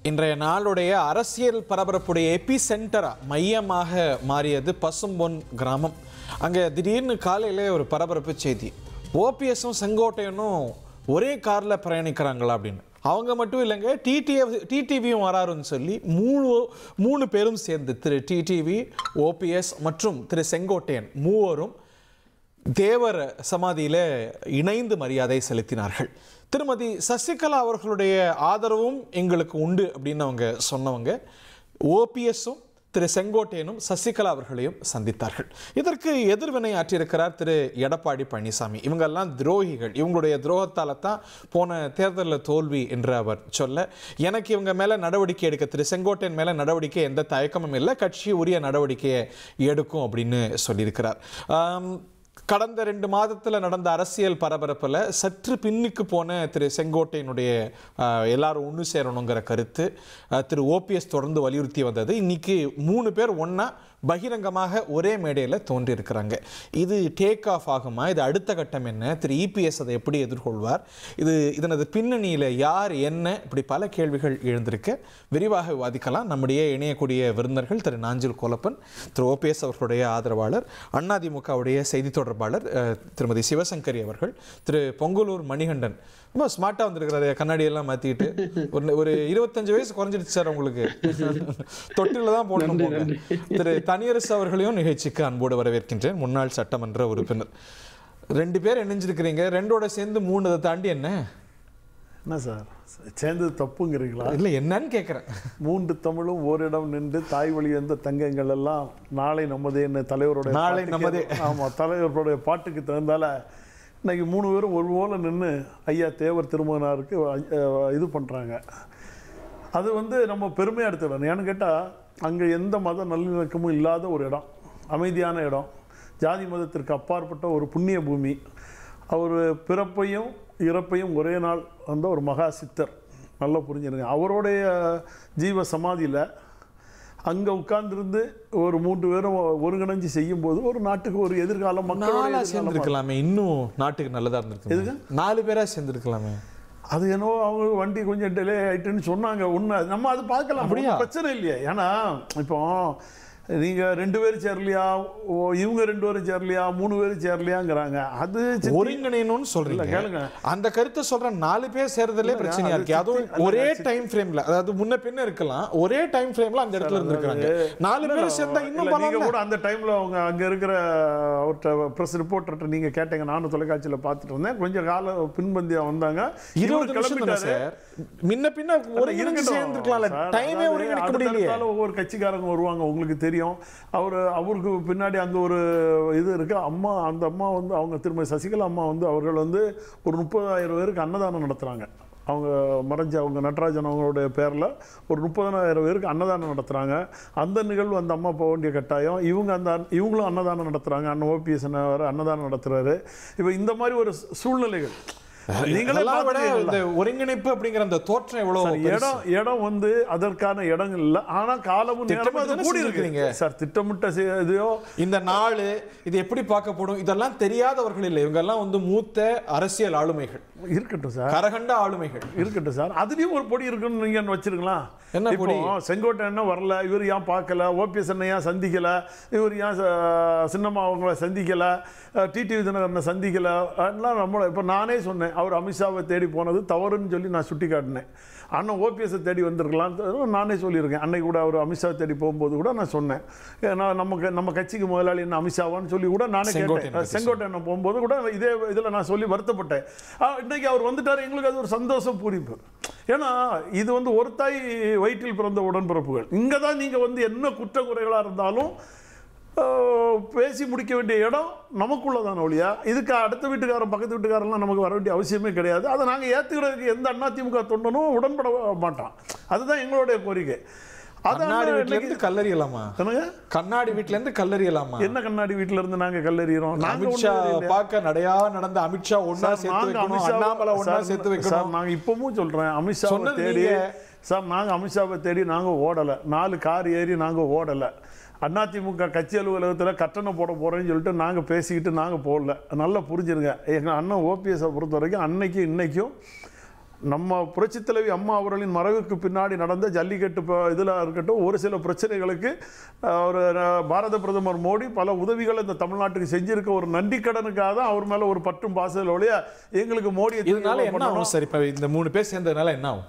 இன்றைய நாளுடைய அரசியல் பரபரப்புடைய எபி சென்டரா மையமாக மாறியது பசும்பொன் கிராமம். அங்கே திடீர்னு காலையிலே ஒரு பரபரப்பு செய்தி, ஓபிஎஸும் செங்கோட்டையனும் ஒரே காரில் பயணிக்கிறாங்களா அப்படின்னு. அவங்க மட்டும் இல்லைங்க, டிடிவியும் வராருன்னு சொல்லி மூணு பேரும் சேர்ந்து திரு டிடிவி, ஓபிஎஸ் மற்றும் திரு செங்கோட்டையன் மூவரும் தேவர் சமாதியில் இணைந்து மரியாதை செலுத்தினார்கள். திருமதி சசிகலா அவர்களுடைய ஆதரவும் எங்களுக்கு உண்டு அப்படின்னு அவங்க சொன்னவங்க. ஓபிஎஸும் திரு செங்கோட்டையனும் சசிகலா அவர்களையும் சந்தித்தார்கள். இதற்கு எதிர்வினை ஆற்றியிருக்கிறார் திரு எடப்பாடி பழனிசாமி. இவங்கெல்லாம் துரோகிகள், இவங்களுடைய துரோகத்தால் தான் போன தேர்தலில் தோல்வி என்று அவர் சொல்ல, எனக்கு இவங்க மேலே நடவடிக்கை எடுக்க, திரு செங்கோட்டையன் மேலே நடவடிக்கை எந்த தயக்கமும் இல்லை, கட்சி உரிய நடவடிக்கையை எடுக்கும் அப்படின்னு சொல்லியிருக்கிறார். கடந்த 2 மாதத்தில் நடந்த அரசியல் பரபரப்பில் சற்று பின்னுக்கு போன திரு செங்கோட்டையனுடைய எல்லாரும் ஒன்று சேரணுங்கிற கருத்து திரு ஓபிஎஸ் தொடர்ந்து வலியுறுத்தி வந்தது. இன்னைக்கு 3 பேர் ஒன்றா பகிரங்கமாக ஒரே மேடையில் தோன்றியிருக்கிறாங்க. இது டேக் ஆஃப் ஆகுமா? இது அடுத்த கட்டம் என்ன? திரு இபிஎஸ் அதை எப்படி எதிர்கொள்வார்? இதனது பின்னணியில் யார் என்ன? இப்படி பல கேள்விகள் எழுந்திருக்க விரிவாக விவாதிக்கலாம். நம்முடைய இணையக்கூடிய விருந்தினர்கள் திரு நாஞ்சில் கோலப்பன், திரு ஓபிஎஸ் அவர்களுடைய ஆதரவாளர், அதிமுகவுடைய செய்தி தொடர்பாளர் திருமதி சிவசங்கரி அவர்கள், திரு பொங்கலூர் மணிகண்டன். ரொம்ப ஸ்மார்ட்டாக வந்திருக்கிறாரு, கண்ணாடியெல்லாம் மாற்றிக்கிட்டு. ஒரு 25 வயசு குறைஞ்சிடுச்சு சார் உங்களுக்கு, தொட்டில தான் போடணும் போங்க. திரு தனியரசு அவர்களையும் நிகழ்ச்சிக்கு அன்போடு வரவேற்கின்றேன். முன்னாள் சட்டமன்ற உறுப்பினர். 2 பேர் இணைஞ்சிருக்கிறீங்க, 2ஓட சேர்ந்து 3 தாண்டி என்ன சார் சேர்ந்தது தப்புங்கிறீங்களா? இல்லை, என்னன்னு கேட்குறேன். 3 தமிழும் ஓரிடம் நின்று தாய் வழி வந்த தங்கங்கள் எல்லாம் நாளை நமதே என்ன தலைவருடைய நாளை நமதே. ஆமாம், தலைவருடைய பாட்டுக்கு தகுந்தால இன்னைக்கு 3 பேரும் ஒரு போல நின்று ஐயா தேவர் திருமகனாருக்கு இது பண்ணுறாங்க. அது நம்ம பெருமையாக எடுத்துக்கணும். ஏன்னு கேட்டால் அங்கே எந்த மத நல்லிணக்கமும் இல்லாத ஒரு இடம், அமைதியான இடம், ஜாதி மதத்திற்கு அப்பாற்பட்ட ஒரு புண்ணிய பூமி. அவர் பிறப்பையும் இறப்பையும் ஒரே நாள் வந்த ஒரு மகா சித்தர், நல்லா புரிஞ்சுருங்க. அவருடைய ஜீவ சமாதியில் அங்கே உட்கார்ந்துருந்து ஒரு 3 பேரும் ஒருங்கிணைஞ்சு செய்யும்போது ஒரு நாட்டுக்கு ஒரு எதிர்காலம், மக்களோட சேர்ந்துருக்கலாமே, இன்னும் நாட்டுக்கு நல்லதாக இருந்திருக்கு. எதுக்கு 4 பேராக சேர்ந்துருக்கலாமே? அது என்னவோ அவங்க வண்டி கொஞ்சம் டிலே ஆகிட்டுன்னு சொன்னாங்க. உண்மை, நம்ம அது பார்க்கலாம், அப்படியா? பிரச்சனை இல்லையா? ஏன்னா இப்போ நீங்கள் 2 பேரும் சேரலையா, இவங்க 2 பேரும் சேரலையா, 3 பேரும் சேரலையாங்கிறாங்க. அது ஒருங்கிணைன்னு சொல்றீங்க, கேளுங்க. அந்த கருத்தை சொல்றேன். 4 பேர் சேர்றதுலே பிரச்சனையா இருக்கு. அதுவும் ஒரே டைம் ஃப்ரேம்ல, அதாவது முன்ன பின்ன இருக்கலாம், ஒரே டைம் ஃப்ரேம்ல அந்த இடத்துல இருந்திருக்காங்க. 4 பேர் சேர்ந்தா இன்னும் நீங்க கூட அந்த டைம்ல அவங்க அங்க இருக்கிற பிரஸ் ரிப்போர்ட்டர்ட்ட நீங்க கேட்டீங்க. நானும் தொலைக்காட்சியில பார்த்துட்டு இருந்தேன். கொஞ்சம் கால பின்பந்தியா வந்தாங்க. 20 நிமிஷம் சார், முன்ன பின்ன ஒரு சேர்ந்துருக்கலாம்ல, டைமே ஒருங்கிணைக்க முடியலையே. ஒவ்வொரு கட்சிக்காரங்க வருவாங்க, உங்களுக்கு தெரியும். அவருக்கு பின்னாடி அந்த ஒரு இது இருக்கு. அந்த அம்மா அவங்க திரும்ப சசிகலா அம்மா அவர்கள் ஒரு 30,000 பேருக்கு அன்னதானம் நடத்துறாங்க. அவங்க மறைஞ்ச அவங்க நடராஜன் அவங்களுடைய பேரில் ஒரு 30,000 பேருக்கு அன்னதானம் நடத்துகிறாங்க. அந்த நிகழ்வு அந்த அம்மா போக வேண்டிய கட்டாயம். இவங்களும் அன்னதானம் நடத்துகிறாங்க. அண்ணன் ஓபிஎஸ் அன்னதானம் நடத்துகிறாரு. இப்போ இந்த மாதிரி ஒரு சூழ்நிலைகள் ஒருங்கிணைப்பு அப்படிங்கிற அந்த தோற்றம் எவ்வளவு இடம் அதற்கான இடம் இல்ல. ஆனா காலமும் நேரமும் கூடி இருக்கிறீங்க சார். திட்டமிட்ட இதையோ இந்த நாள் இது எப்படி பார்க்கப்படும் இதெல்லாம் தெரியாதவர்கள் இல்லை. இவங்க எல்லாம் மூத்த அரசியல் ஆளுமைகள். இருக்கட்டும் சார், கரகண்ட ஆளுமைகள் இருக்கட்டும் சார். அதுலயும் ஒரு பொடி இருக்குன்னு நீங்க வச்சிருக்கலாம். என்ன பொடி? செங்கோட்டை என்ன வரல, இவர் ஏன் பார்க்கல, ஓபிஎஸ் என்ன ஏன் சந்திக்கல, இவர் ஏன் சின்னம்மா அவங்கள சந்திக்கல, டிடிவி தினகரனை சந்திக்கல. நம்மள இப்ப நானே சொன்னேன், அவர் அமித்ஷாவை தேடி போனது தவறுன்னு சொல்லி நான் சுட்டி காட்டினேன். அண்ணன் ஓபிஎஸ்ஸை தேடி வந்திருக்கலான்னு நானே சொல்லியிருக்கேன். அன்னைக்கு கூட அவர் அமித்ஷாவை தேடி போகும்போது கூட நான் சொன்னேன், நம்ம கட்சிக்கு முதலாளி என்ன அமித்ஷாவான்னு சொல்லி கூட நானே கேட்டேன். செங்கோட்டையன் போகும்போது கூட இதே இதில் நான் சொல்லி வருத்தப்பட்டேன். இன்னைக்கு அவர் வந்துட்டார், எங்களுக்கு அது ஒரு சந்தோஷம், பூரிப்பு. ஏன்னா இது ஒரு தாய் வயிற்றில் பிறந்த உடன்பிறப்புகள். இங்கே தான் நீங்கள் என்ன குற்ற குறைகளாக இருந்தாலும் பேசி முடிக்க வேண்டிய இடம் நமக்குள்ளதான ஒழியா இதுக்கு அடுத்த வீட்டுக்காரன் பக்கத்து வீட்டுக்காரெல்லாம் நமக்கு வர வேண்டிய அவசியமே கிடையாது. அதை நாங்கள் ஏற்றுக்கிறதுக்கு எந்த அதிமுக தொண்டனும் உடன்பட மாட்டான். அதுதான் எங்களுடைய கோரிக்கை. கல்லறியலாமா? கண்ணாடி வீட்டுல இருந்து கல்லறியலாமா? என்ன கண்ணாடி வீட்டுல இருந்து நாங்க கல்லறியறோம்? அமித்ஷா பார்க்க நடையா நடந்த அமித்ஷா ஒன்னா சேர்த்து வைக்கணும், அண்ணாமலை ஒன்னா சேர்த்து வைக்கணும். நாங்க இப்பவும் சொல்றேன், அமித்ஷாவை தேடி சார், நாங்க அமித்ஷாவை தேடி நாங்க ஓடல. 4 கார் ஏறி நாங்க ஓடல. அதிமுக கட்சி அலுவலகத்தில் கட்டணம் போட போகிறேன்னு சொல்லிட்டு நாங்கள் பேசிக்கிட்டு நாங்கள் போடல. நல்லா புரிஞ்சிருங்க. எங்கள் அண்ணன் ஓபிஎஸை பொறுத்த வரைக்கும் அன்னைக்கும் இன்னைக்கும் நம்ம புரட்சித் தலைவி அம்மா அவர்களின் மறைவுக்கு பின்னாடி நடந்த ஜல்லிக்கட்டு இதில் இருக்கட்டும், ஒரு சில பிரச்சனைகளுக்கு ஒரு பாரத பிரதமர் மோடி பல உதவிகளை இந்த தமிழ்நாட்டுக்கு செஞ்சிருக்க ஒரு நன்றி கடனுக்காக தான் அவர் மேலே ஒரு பற்றும் பாசல் ஒழிய எங்களுக்கு மோடியை இதனால என்ன ஆகும் சார்? இப்போ இந்த 3 பேர் சேர்ந்ததுனால என்ன ஆகும்?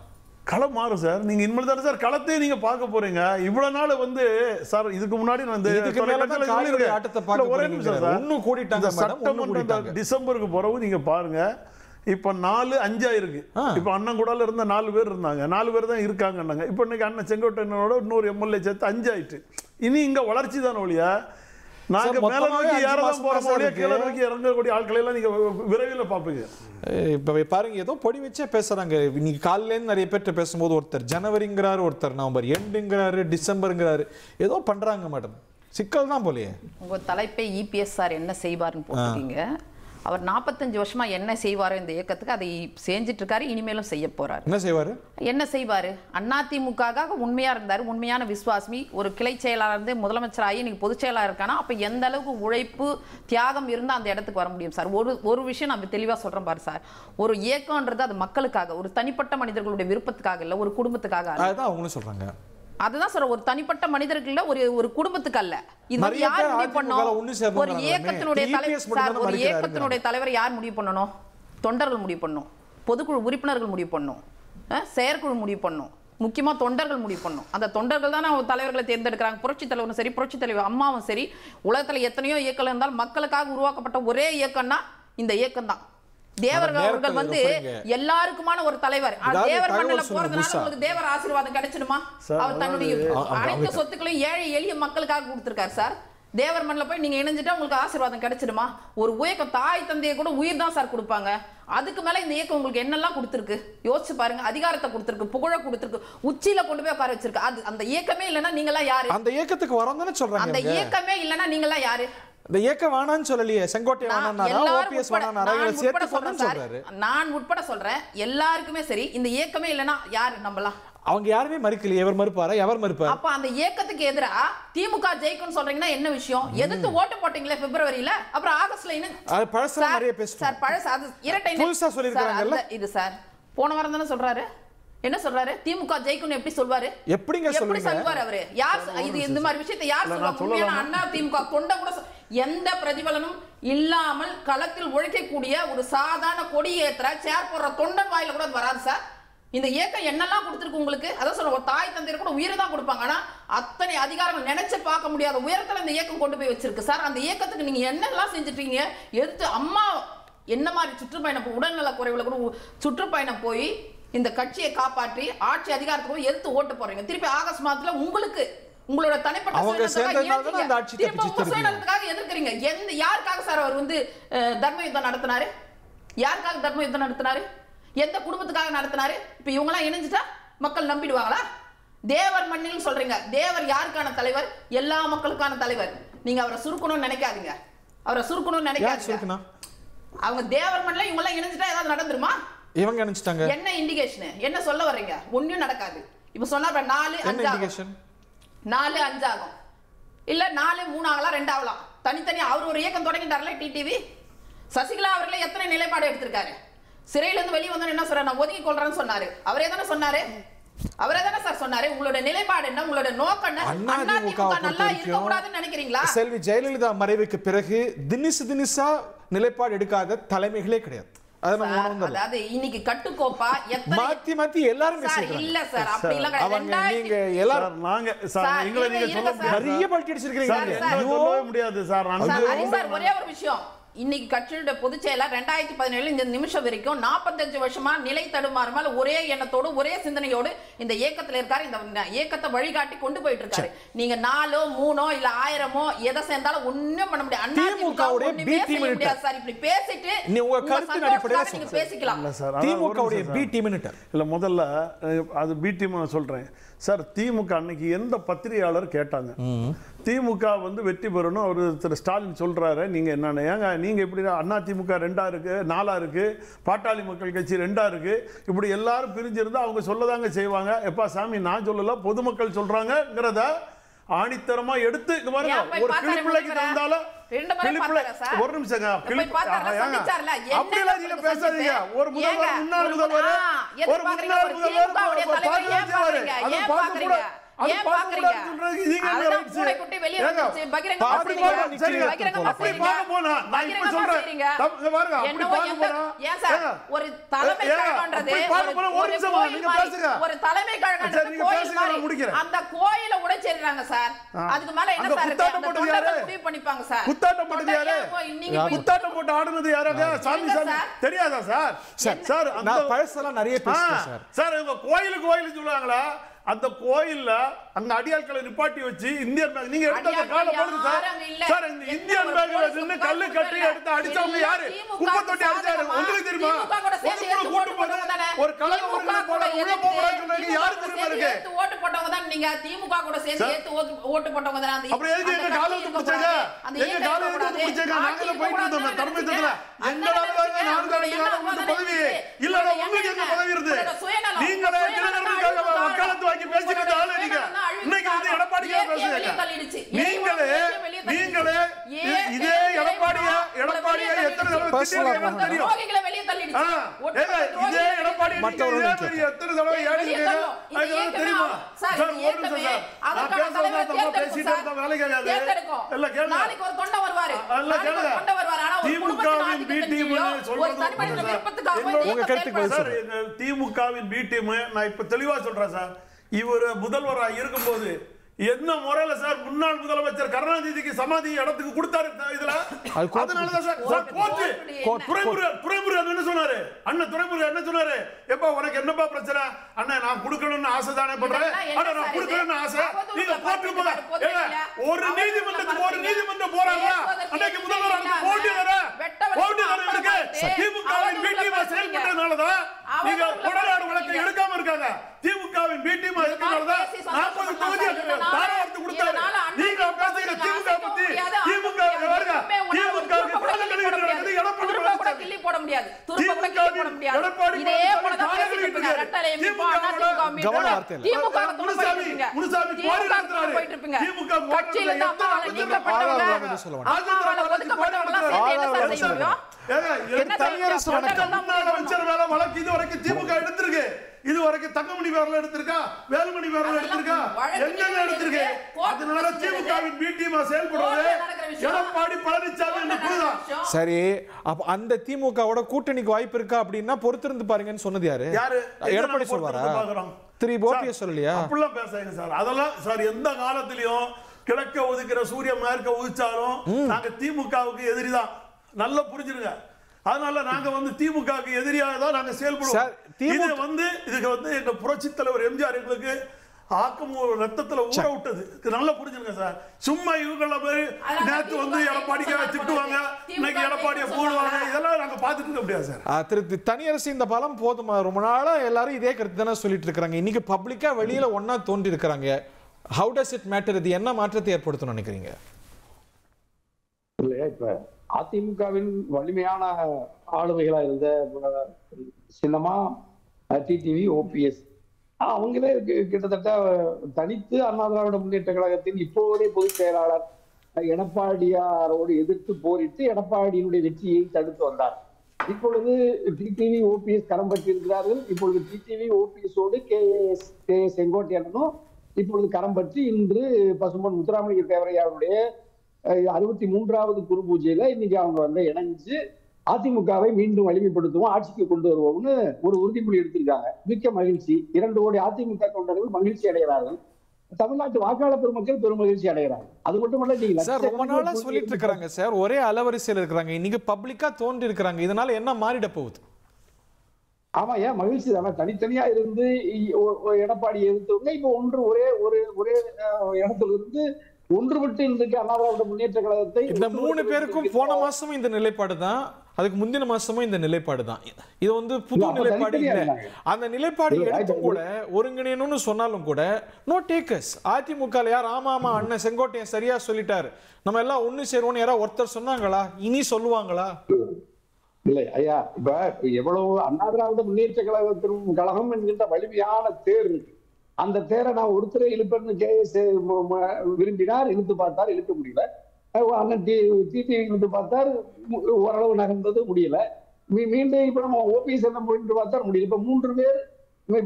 களம் மாறும் சார். நீங்க இனிமேல் தானே சார் களத்தையே நீங்க பார்க்க போறீங்க. இவ்வளவு நாள் வந்து சார் இதுக்கு முன்னாடி நான் சட்டமன்ற டிசம்பருக்கு பிறகு நீங்க பாருங்க, இப்ப 4-5 ஆயிருக்கு. இப்ப அண்ணன் கூடால இருந்த 4 பேர் இருந்தாங்க, 4 பேர் தான் இருக்காங்க. இப்ப இன்னைக்கு அண்ணன் செங்கோட்டையனோட இன்னொரு எம்எல்ஏ சேர்த்து 5 ஆயிட்டு. இனி இங்க வளர்ச்சி தானே ஒழிய நாங்க மேல நோக்கி ஏறதான் போறோம் ஒழிய கீழே நோக்கி இறங்கக்கூடிய ஆட்களை எல்லாம் நீங்க விரைவில் பார்ப்பீங்க. இப்போ பாருங்க, ஏதோ பொடி வச்சே பேசுறாங்க. இன்னைக்கு காலையிலேருந்து நிறைய பேர்கிட்ட பேசும்போது ஒருத்தர் ஜனவரிங்கிறாரு, ஒருத்தர் நவம்பர் எண்டுங்கிறாரு, டிசம்பருங்கிறாரு, ஏதோ பண்றாங்க மேடம். சிக்கல் தான் போலயே. உங்க தலைப்பை இபிஎஸ் சார் என்ன செய்வார்னு போட்டுருக்கீங்க. அவர் 45 வருஷமா என்ன செய்வாரோ இந்த இயக்கத்துக்கு அதை செஞ்சுட்டு இருக்காரு, இனிமேலும் செய்ய போறாரு. என்ன செய்வாரு? அதிமுகவுக்காக உண்மையா இருந்தாரு, உண்மையான விசுவாசி. ஒரு கிளை செயலாளர் இருந்து முதலமைச்சர் ஆகி இன்னைக்கு பொதுச் செயலாளர் இருக்கானா, அப்ப எந்த அளவுக்கு உழைப்பு தியாகம் இருந்தா அந்த இடத்துக்கு வர முடியும் சார். ஒரு விஷயம் நான் தெளிவா சொல்றேன் பாரு சார், ஒரு இயக்கம்ன்றது அது மக்களுக்காக, ஒரு தனிப்பட்ட மனிதர்களுடைய விருப்பத்துக்காக இல்ல, ஒரு குடும்பத்துக்காக. அதுதான் அவங்களும் சொல்றாங்க. அதுதான் சார், ஒரு தனிப்பட்ட மனிதர்கள் ஒரு குடும்பத்துக்கு அல்ல. இது யார் முடிவு பண்ணணும்? ஒரு இயக்கத்தினுடைய தலைவர், ஒரு இயக்கத்தினுடைய தலைவர் யார் முடிவு பண்ணணும்? தொண்டர்கள் முடிவு பண்ணணும், பொதுக்குழு உறுப்பினர்கள் முடிவு பண்ணணும், செயற்குழு முடிவு பண்ணணும், முக்கியமா தொண்டர்கள் முடிவு பண்ணணும். அந்த தொண்டர்கள் தான் தலைவர்களை தேர்ந்தெடுக்கிறாங்க. புரட்சி தலைவரும் சரி, புரட்சி தலைவர் அம்மாவும் சரி, உலகத்துல எத்தனையோ இயக்கம் இருந்தாலும் மக்களுக்காக உருவாக்கப்பட்ட ஒரே இயக்கம்னா இந்த இயக்கம் தான். தேவர்கள் அவர்கள் வந்து எல்லாருக்குமான ஒரு தலைவர். தேவர் மண்ணில போறதுனால உங்களுக்கு தேவர் ஆசீர்வாதம் கிடைச்சிடுமா? அவர் தன்னுடைய அனைத்து சொத்துக்களையும் ஏழை எளிய மக்களுக்காக கொடுத்திருக்காரு சார். தேவர் மண்ணில போய் நீங்க இணைஞ்சிட்டா உங்களுக்கு ஆசீர்வாதம் கிடைச்சிடுமா? ஒரு இயக்கம் தாய் தந்தையை கூட உயிர் தான் சார் கொடுப்பாங்க. அதுக்கு மேல இந்த இயக்கம் உங்களுக்கு என்னெல்லாம் கொடுத்திருக்கு யோசிச்சு பாருங்க. அதிகாரத்தை கொடுத்திருக்கு, புகழ கொடுத்திருக்கு, உச்சியில கொண்டு போய் உட்கார வச்சிருக்கு. அந்த இயக்கமே இல்லைன்னா நீங்க எல்லாம் யாரு? அந்த இயக்கத்துக்கு வரணும்னு சொல்றாங்க. அந்த இயக்கமே இல்லைன்னா நீங்க எல்லாம் யாரு? இந்த இயக்கம் வேணான்னு சொல்லலையே, செங்கோட்டை வேணானாரா, ஓபிஎஸ் வேணானாரா, இவங்க சேர்த்து சொல்றாரு. நான் உட்பட சொல்றேன், எல்லாருக்குமே சரி, இந்த இயக்கமே இல்லனா யார் நம்பலாம்? அவங்க யாருமே மறுக்கலையே. எவர் மறுப்பாரா? எவர் மறுப்பார்? அப்ப அந்த இயக்கத்துக்கு எதிரா திமுக ஜெயிக்கும்னு சொல்றீங்கன்னா என்ன விஷயம்? எதிர்த்து ஓட்டு போட்டீங்களே பிப்ரவரியில, அப்புறம் ஆகஸ்ட்ல அது பழசா நிறைய பேசுறாங்க சார். பழசு அது இரட்டை புதுசா சொல்லிருக்காங்கல்ல. இது சார் போன வாரம் தானே சொல்றாரு. என்ன சொல்றாரு? திமுக ஜெயிக்கும்னு எப்படி சொல்வாரு? எப்படிங்க சொல்லுவாரு அவரு? யார் இது? இந்த மாதிரி விஷயத்தை யார் சொல்லுவாங்க? அண்ணா திமுக கொண்ட கூட எந்த பிரதிபலனும் இல்லாமல் களத்தில் உழைக்கக்கூடிய ஒரு சாதாரண கொடியேற்ற சேர் போடுற தொண்டன் வாயில கூட வராது சார். இந்த இயக்கம் என்னெல்லாம் கொடுத்துருக்கு உங்களுக்கு? அதான் சொல்ற, ஒரு தாய் தந்தையர் கூட உயிரை தான் கொடுப்பாங்க. ஆனா அத்தனை அதிகாரங்கள் நினைச்சு பார்க்க முடியாத உயரத்துல இந்த இயக்கம் கொண்டு போய் வச்சிருக்கு சார். அந்த இயக்கத்துக்கு நீங்க என்னெல்லாம் செஞ்சுட்டீங்க? எடுத்து அம்மா என்ன மாதிரி சுற்றுப்பயணம், உடல்நல குறைவுல கூட சுற்றுப்பயணம் போய் இந்த கட்சியை காப்பாற்றி ஆட்சி அதிகாரத்துக்கு எடுத்து ஓட்டு போறீங்க. திருப்பி ஆகஸ்ட் மாதத்துல உங்களுக்கு உங்களோட தனிப்பட்ட சுயநலத்துக்காக எதிர்க்கிறீங்க. யாருக்காக சார் அவர் வந்து தர்ம யுத்தம் நடத்தினாரு? யாருக்காக தர்ம யுத்தம் நடத்தினாரு? எந்த குடும்பத்துக்காக நடத்தினாரு? இப்ப இவங்க எல்லாம் இணைஞ்சிட்டா மக்கள் நம்பிடுவாங்களா? தேவர் மண்ணில் சொல்றீங்க. தேவர் யாருக்கான தலைவர்? எல்லா மக்களுக்கான தலைவர். நீங்க அவரை சுருக்கணும்னு நினைக்காதீங்க. அவரை சுருக்கணும்னு நினைக்காதீங்க. அவங்க தேவர் மண்ணில் இவங்க எல்லாம் இணைஞ்சிட்டா ஏதாவது நடந்துருமா? இவங்க நினைச்சிட்டாங்க. என்ன இண்டிகேஷன்? என்ன சொல்ல வர்றீங்க? ஒண்ணும் நடக்காது. இப்ப சொன்னா 4-5 ஆகும், இல்ல 4-3 ஆகலாம், 2 ஆகலாம். தனித்தனி அவர் ஒரு இயக்கம் தொடங்கிட்டார்ல டிடிவி. சசிகலா அவர்களே எத்தனை நிலைப்பாடு எடுத்திருக்காரு? சிறையில இருந்து வெளியே வந்து என்ன சொல்றாரு? நான் ஒதுக்கி கொள்றேன்னு சொன்னாரு. அவரே தானே சொன்னாரு. அவரே தானே சார் சொன்னாரு. உங்களோட நிலைப்பாடு என்ன? உங்களோட நோக்கம் என்ன? அதிமுக நல்லா இருக்க கூடாதுன்னு நினைக்கிறீங்களா? செல்வி ஜெயலலிதா மறைவுக்கு பிறகு தினிசா நிலைப்பாடு எடுக்காத தலைமைகளே கிடையாது. அதாவது இன்னைக்கு கட்டுக்கோப்பா மாத்தி எல்லாரும் இல்ல சார், அப்படி இல்ல. நீங்க எல்லாரும் நாங்க நீங்க சொல்ல நிறைய பல்டி அடிச்சிருக்கீங்க முடியாது சார். ஒரே ஒரு விஷயம், இன்னைக்கு கட்சியோட பொதுச் செயலர் 2017 இந்த நிமிஷம் வரைக்கும் 45 வருஷமா நிலை தடுமாறாமல் ஒரே எண்ணத்தோடு ஒரே சிந்தனையோடு இந்த இயக்கத்துல இருக்காரு. இந்த இயக்கத்தை வழிகாட்டி கொண்டு போயிட்டு இருக்காரு. நீங்க 4 3 இல்ல 1000 எதை சேர்ந்தாலும் ஒண்ணும் பண்ண முடியாது. திமுகவுடைய பி டீம் சார் இப்படி பேசிட்டு உங்க கருத்து அடிப்படையில நீங்க பேசிக்கலாம். திமுகவுடைய பி டீம் இல்ல, முதல்ல அது பி டீம் சொல்றேன் சார். திமுக அன்னைக்கு எந்த பத்திரிகையாளர் கேட்டாங்க திமுக வந்து வெற்றி பெறணும், அவர் திரு ஸ்டாலின் சொல்றாரு, நீங்க என்னன்னு ஏங்க நீங்க எப்படி அண்ணா திமுக 2ஆ இருக்கு, 4ஆ இருக்கு, பாட்டாளி மக்கள் கட்சி 2ஆ இருக்கு, இப்படி எல்லாரும் பிரிஞ்சிருந்தா அவங்க சொல்லதாங்க செய்வாங்க. எப்பா சாமி நான் சொல்லல, பொதுமக்கள் சொல்றாங்கிறத ஆணித்தரமா எடுத்து ஒரு கிளிப்பிள்ளைக்கு தந்தாலும் ஒரு நிமிஷங்க பேசாதீங்க. ஒரு முதல்வர் முன்னாள் முதல்வர் ஒரு முன்னாள் முதல்வர் ஏன் பாக்குறீங்க? ஏன் பாக்குறீங்க? பூனைக்குட்டி வெளிய வந்துச்சு பகிரங்கமா போனா நான் இப்ப சொல்றேன் என்னவோ ஏன் சார் ஒரு தலைமை கழகம்ன்றது ஒரு தலைமை கழகம்ன்றது அந்த கோயிலை உடைச்சிடுறாங்க சார். அதுக்கு மேல என்ன சார் முடிவு பண்ணிப்பாங்க சார்? குத்தாட்டம் போட்டது யாரு? குத்தாட்டம் போட்டு ஆடுனது யாராங்க? சாமி சாமி தெரியாதா சார்? சார் அந்த பழசெல்லாம் நிறைய பேசுறேன் சார். சார் இவங்க கோயிலுக்கு சொல்லுவாங்களா? அந்த கோயில்ல அங்க அடியாட்களை நிப்பாட்டி வச்சு இந்தியன் பேங்க் நீங்க எடுத்த காலம் போடுது சார். சார் இந்த இந்தியன் பேங்க்ல நின்னு கல்லு கட்டி எடுத்து அடிச்சவங்க யாரு? குப்பை தொட்டி அடிச்சாரு. உங்களுக்கு தெரியுமா? கூட்டு போற ஒரு கலங்க போற உள்ள போறன்னு சொல்றீங்க. யாருக்கு உரிமை இருக்கு? ஓட்டு போட்டவங்க தான் நீங்க. திமுக கூட சேர்ந்து ஓட்டு போட்டவங்க தான். அப்புறம் எதுக்கு எங்க காலத்துக்கு பிடிச்சீங்க? எங்க காலத்துக்கு பிடிச்சீங்க? நாங்களே போயிட்டு இருந்தோம் தர்மேந்திரத்துல. எங்களால நாங்க பதவி இல்ல உங்களுக்கு என்ன பதவி இருக்கு? நீங்களே தினகரனுக்காக வக்காலத்து வாங்கி பேசிட்டு ஆளு நீங்க. இன்னைக்கு வந்து எடப்பாடியா பேசுறீங்க. நீங்களே இதே எடப்பாடியா எத்தனை தடவை திட்டிருக்கீங்க தெரியும். வெளிய தள்ளிடுச்சு. இதே எடப்பாடி எத்தனை தடவை ஏடிங்க அது தெரியுமா? சார் ஒரு நிமிஷம் சார். அதுக்கான தலைவர் பேசிட்டு இருந்த வேலை கேட்காது. இல்ல கேளுங்க. நாளைக்கு ஒரு தொண்டை வருவாரு. இல்ல கேளுங்க. தொண்டை வருவாரு. ஆனா திமுகவின் பி டீம் சொல்றது உங்க கருத்துக்கு சார். திமுகவின் பி டீம் நான் இப்ப தெளிவா சொல்றேன் சார். இவர் முதல்வரா இருக்கும்போது என்ன முறையில சார் முன்னாள் முதலமைச்சர் கருணாநிதிக்கு சமாதி இடத்துக்கு கொடுத்தாரு இதுல. அதனாலதான் சார் துரைமுரு என்ன சொன்னாரு? அண்ணன் துரைமுரு என்ன சொன்னாரு? எப்ப உனக்கு என்னப்பா பிரச்சனை? அண்ணன் நான் கொடுக்கணும்னு ஆசை தானே பண்றேன். ஆனா நான் கொடுக்கணும்னு ஆசை நீங்க போட்டு போல ஒரு நீதிமன்றம் போறாங்க. அன்னைக்கு முதல்வர் போட்டி வர இருக்கு. திமுகவின் வீட்டியமா செயல்பட்டதுனாலதான் நீங்க கொடநாடு வழக்கை எடுக்காம இருக்காங்க. திமுகவின் வீட்டியமா இருக்கிறதுனாலதான் 40 தொகுதி தாராளத்து கொடுத்தாரு. நீங்க பேசுகிற திமுக பத்தி திமுக வருங்க. திமுக எடப்பாடி போட முடியாது. எடப்பாடி திமுக எடுத்திருக்கு. இது வரைக்கும் தங்கமணி பேர்ல எடுத்திருக்கா? வேலுமணி பேர்ல எடுத்திருக்கா? எங்க எடுத்திருக்கு? அதனால திமுகவின் பி டீமா செயல்படுறது எடப்பாடி பழனிசாமி என்ன புரியுதா? சரி, அப்ப அந்த திமுகவோட கூட்டணிக்கு வாய்ப்பு இருக்கா அப்படின்னா பொறுத்திருந்து பாருங்கன்னு சொன்னது யாரு? எடப்பாடி சொல்வாரா? திரு ஓபிஎஸ் சொல்லலையா? அப்படிலாம் பேசாதீங்க சார். அதெல்லாம் சார் எந்த காலத்திலயும் கிழக்க ஒதுக்கிற சூரியன் மேற்க உதிச்சாலும் நாங்க திமுகவுக்கு எதிரிதான். நல்லா புரிஞ்சிருங்க. அதனால நாங்க வந்து திமுகவுக்கு எதிரியாக தான் நாங்க செயல்படுவோம். இதுக்கு வந்து எங்க புரட்சி தலைவர் எம்ஜிஆர் எங்களுக்கு ஆக்கம் ரத்தத்துல ஊற விட்டது. நல்லா புரிஞ்சுங்க சார். சும்மா இவங்கள பேரு நேத்து வந்து எடப்பாடிக்காக திட்டுவாங்க, இன்னைக்கு எடப்பாடியை போடுவாங்க. இதெல்லாம் நாங்க பாத்துட்டு இருக்க முடியாது சார். திரு தனியரசு இந்த பலம் போதுமா? ரொம்ப நாளா எல்லாரும் இதே கருத்து தானே சொல்லிட்டு இருக்காங்க. இன்னைக்கு பப்ளிக்கா வெளியில ஒன்னா தோன்றி இருக்காங்க. How does it matter? இது என்ன மாற்றத்தை ஏற்படுத்தும் நினைக்கிறீங்க? இல்லையா, இப்ப அதிமுகவின் வலிமையான ஆளுமைகளா இருந்த சின்னமா டிடிவி ஓபிஎஸ் அவங்களே கிட்டத்தட்ட தனித்து அண்ணா திராவிட முன்னேற்ற கழகத்தின் இப்போதைய பொதுச் செயலாளர் எடப்பாடியாரோடு எதிர்த்து போரிட்டு எடப்பாடியினுடைய வெற்றியை தடுத்து வந்தார். இப்பொழுது டிடிவி ஓபிஎஸ் கரம் பற்றியிருக்கிறார்கள். இப்பொழுது டிடிவி ஓபிஎஸோடு கே செங்கோட்டையனும் இப்பொழுது கரம் பற்றி இன்று பசும்பொன் முத்துராமலிங்க தேவரையாருடைய 63வது குரு பூஜையில இன்னைக்கு அவங்க வந்து இணைஞ்சு அதிமுகவை மீண்டும் வலிமைப்படுத்துவோம், ஆட்சிக்கு கொண்டு வருவோம்னு ஒரு உறுதிமொழி எடுத்திருக்காங்க. மிக்க மகிழ்ச்சி. 2 கோடி அதிமுக தொண்டர்கள் மகிழ்ச்சி அடைகிறார்கள். தமிழ்நாட்டு வாக்காளர் பெருமக்கள் பெரும் மகிழ்ச்சி அடைகிறாங்க. அது மட்டுமல்ல, நீங்க சார் ரொம்ப நாளா சொல்லிட்டு இருக்காங்க சார், ஒரே அலவரிசையில் இருக்கிறாங்க, இன்னைக்கு பப்ளிக்கா தோன்றி இருக்கிறாங்க. இதனால என்ன மாறிட போகுது? ஆமா, ஏன் மகிழ்ச்சி தானே. தனித்தனியா இருந்து எடப்பாடி எதிர்த்தவங்க இப்ப ஒரே இடத்துல இருந்து ஒன்றுபட்டு இன்றைக்கு அண்ணா திராவிட முன்னேற்ற கழகத்தை இந்த 3 பேருக்கும் போன மாசமும் இந்த நிலைப்பாடு தான், அதுக்கு முந்தின மாசமும் இந்த நிலைப்பாடு தான். இது வந்து புது நிலைப்பாடு இல்ல. அந்த நிலைப்பாடு எடுத்தும் கூட ஒருங்கிணைன்னு சொன்னாலும் கூட நோ டேக்கர்ஸ். அதிமுக யார் ஆமா அண்ணன் செங்கோட்டையன் சரியா சொல்லிட்டாரு, நம்ம எல்லாம் ஒண்ணு சேருவோம்னு யாராவது ஒருத்தர் சொன்னாங்களா? இனி சொல்லுவாங்களா? இல்லை ஐயா, இப்ப எவ்வளவு அண்ணா திராவிட முன்னேற்ற கழகம் என்கின்ற வலிமையான தேர் இருக்கு. அந்த தேரை நான் ஒருத்தரை இழுப்பேன்னு விரும்பினார், இழுத்து பார்த்தார், இழுக்க முடியல. அண்ணன் டிடிவி இழுத்து பார்த்தார், ஓரளவு நகர்ந்தது முடியல. மீண்டும் இப்ப நம்ம ஓபிஎஸ் என்ன போயிட்டு பார்த்தா முடியும். இப்ப 3 பேர்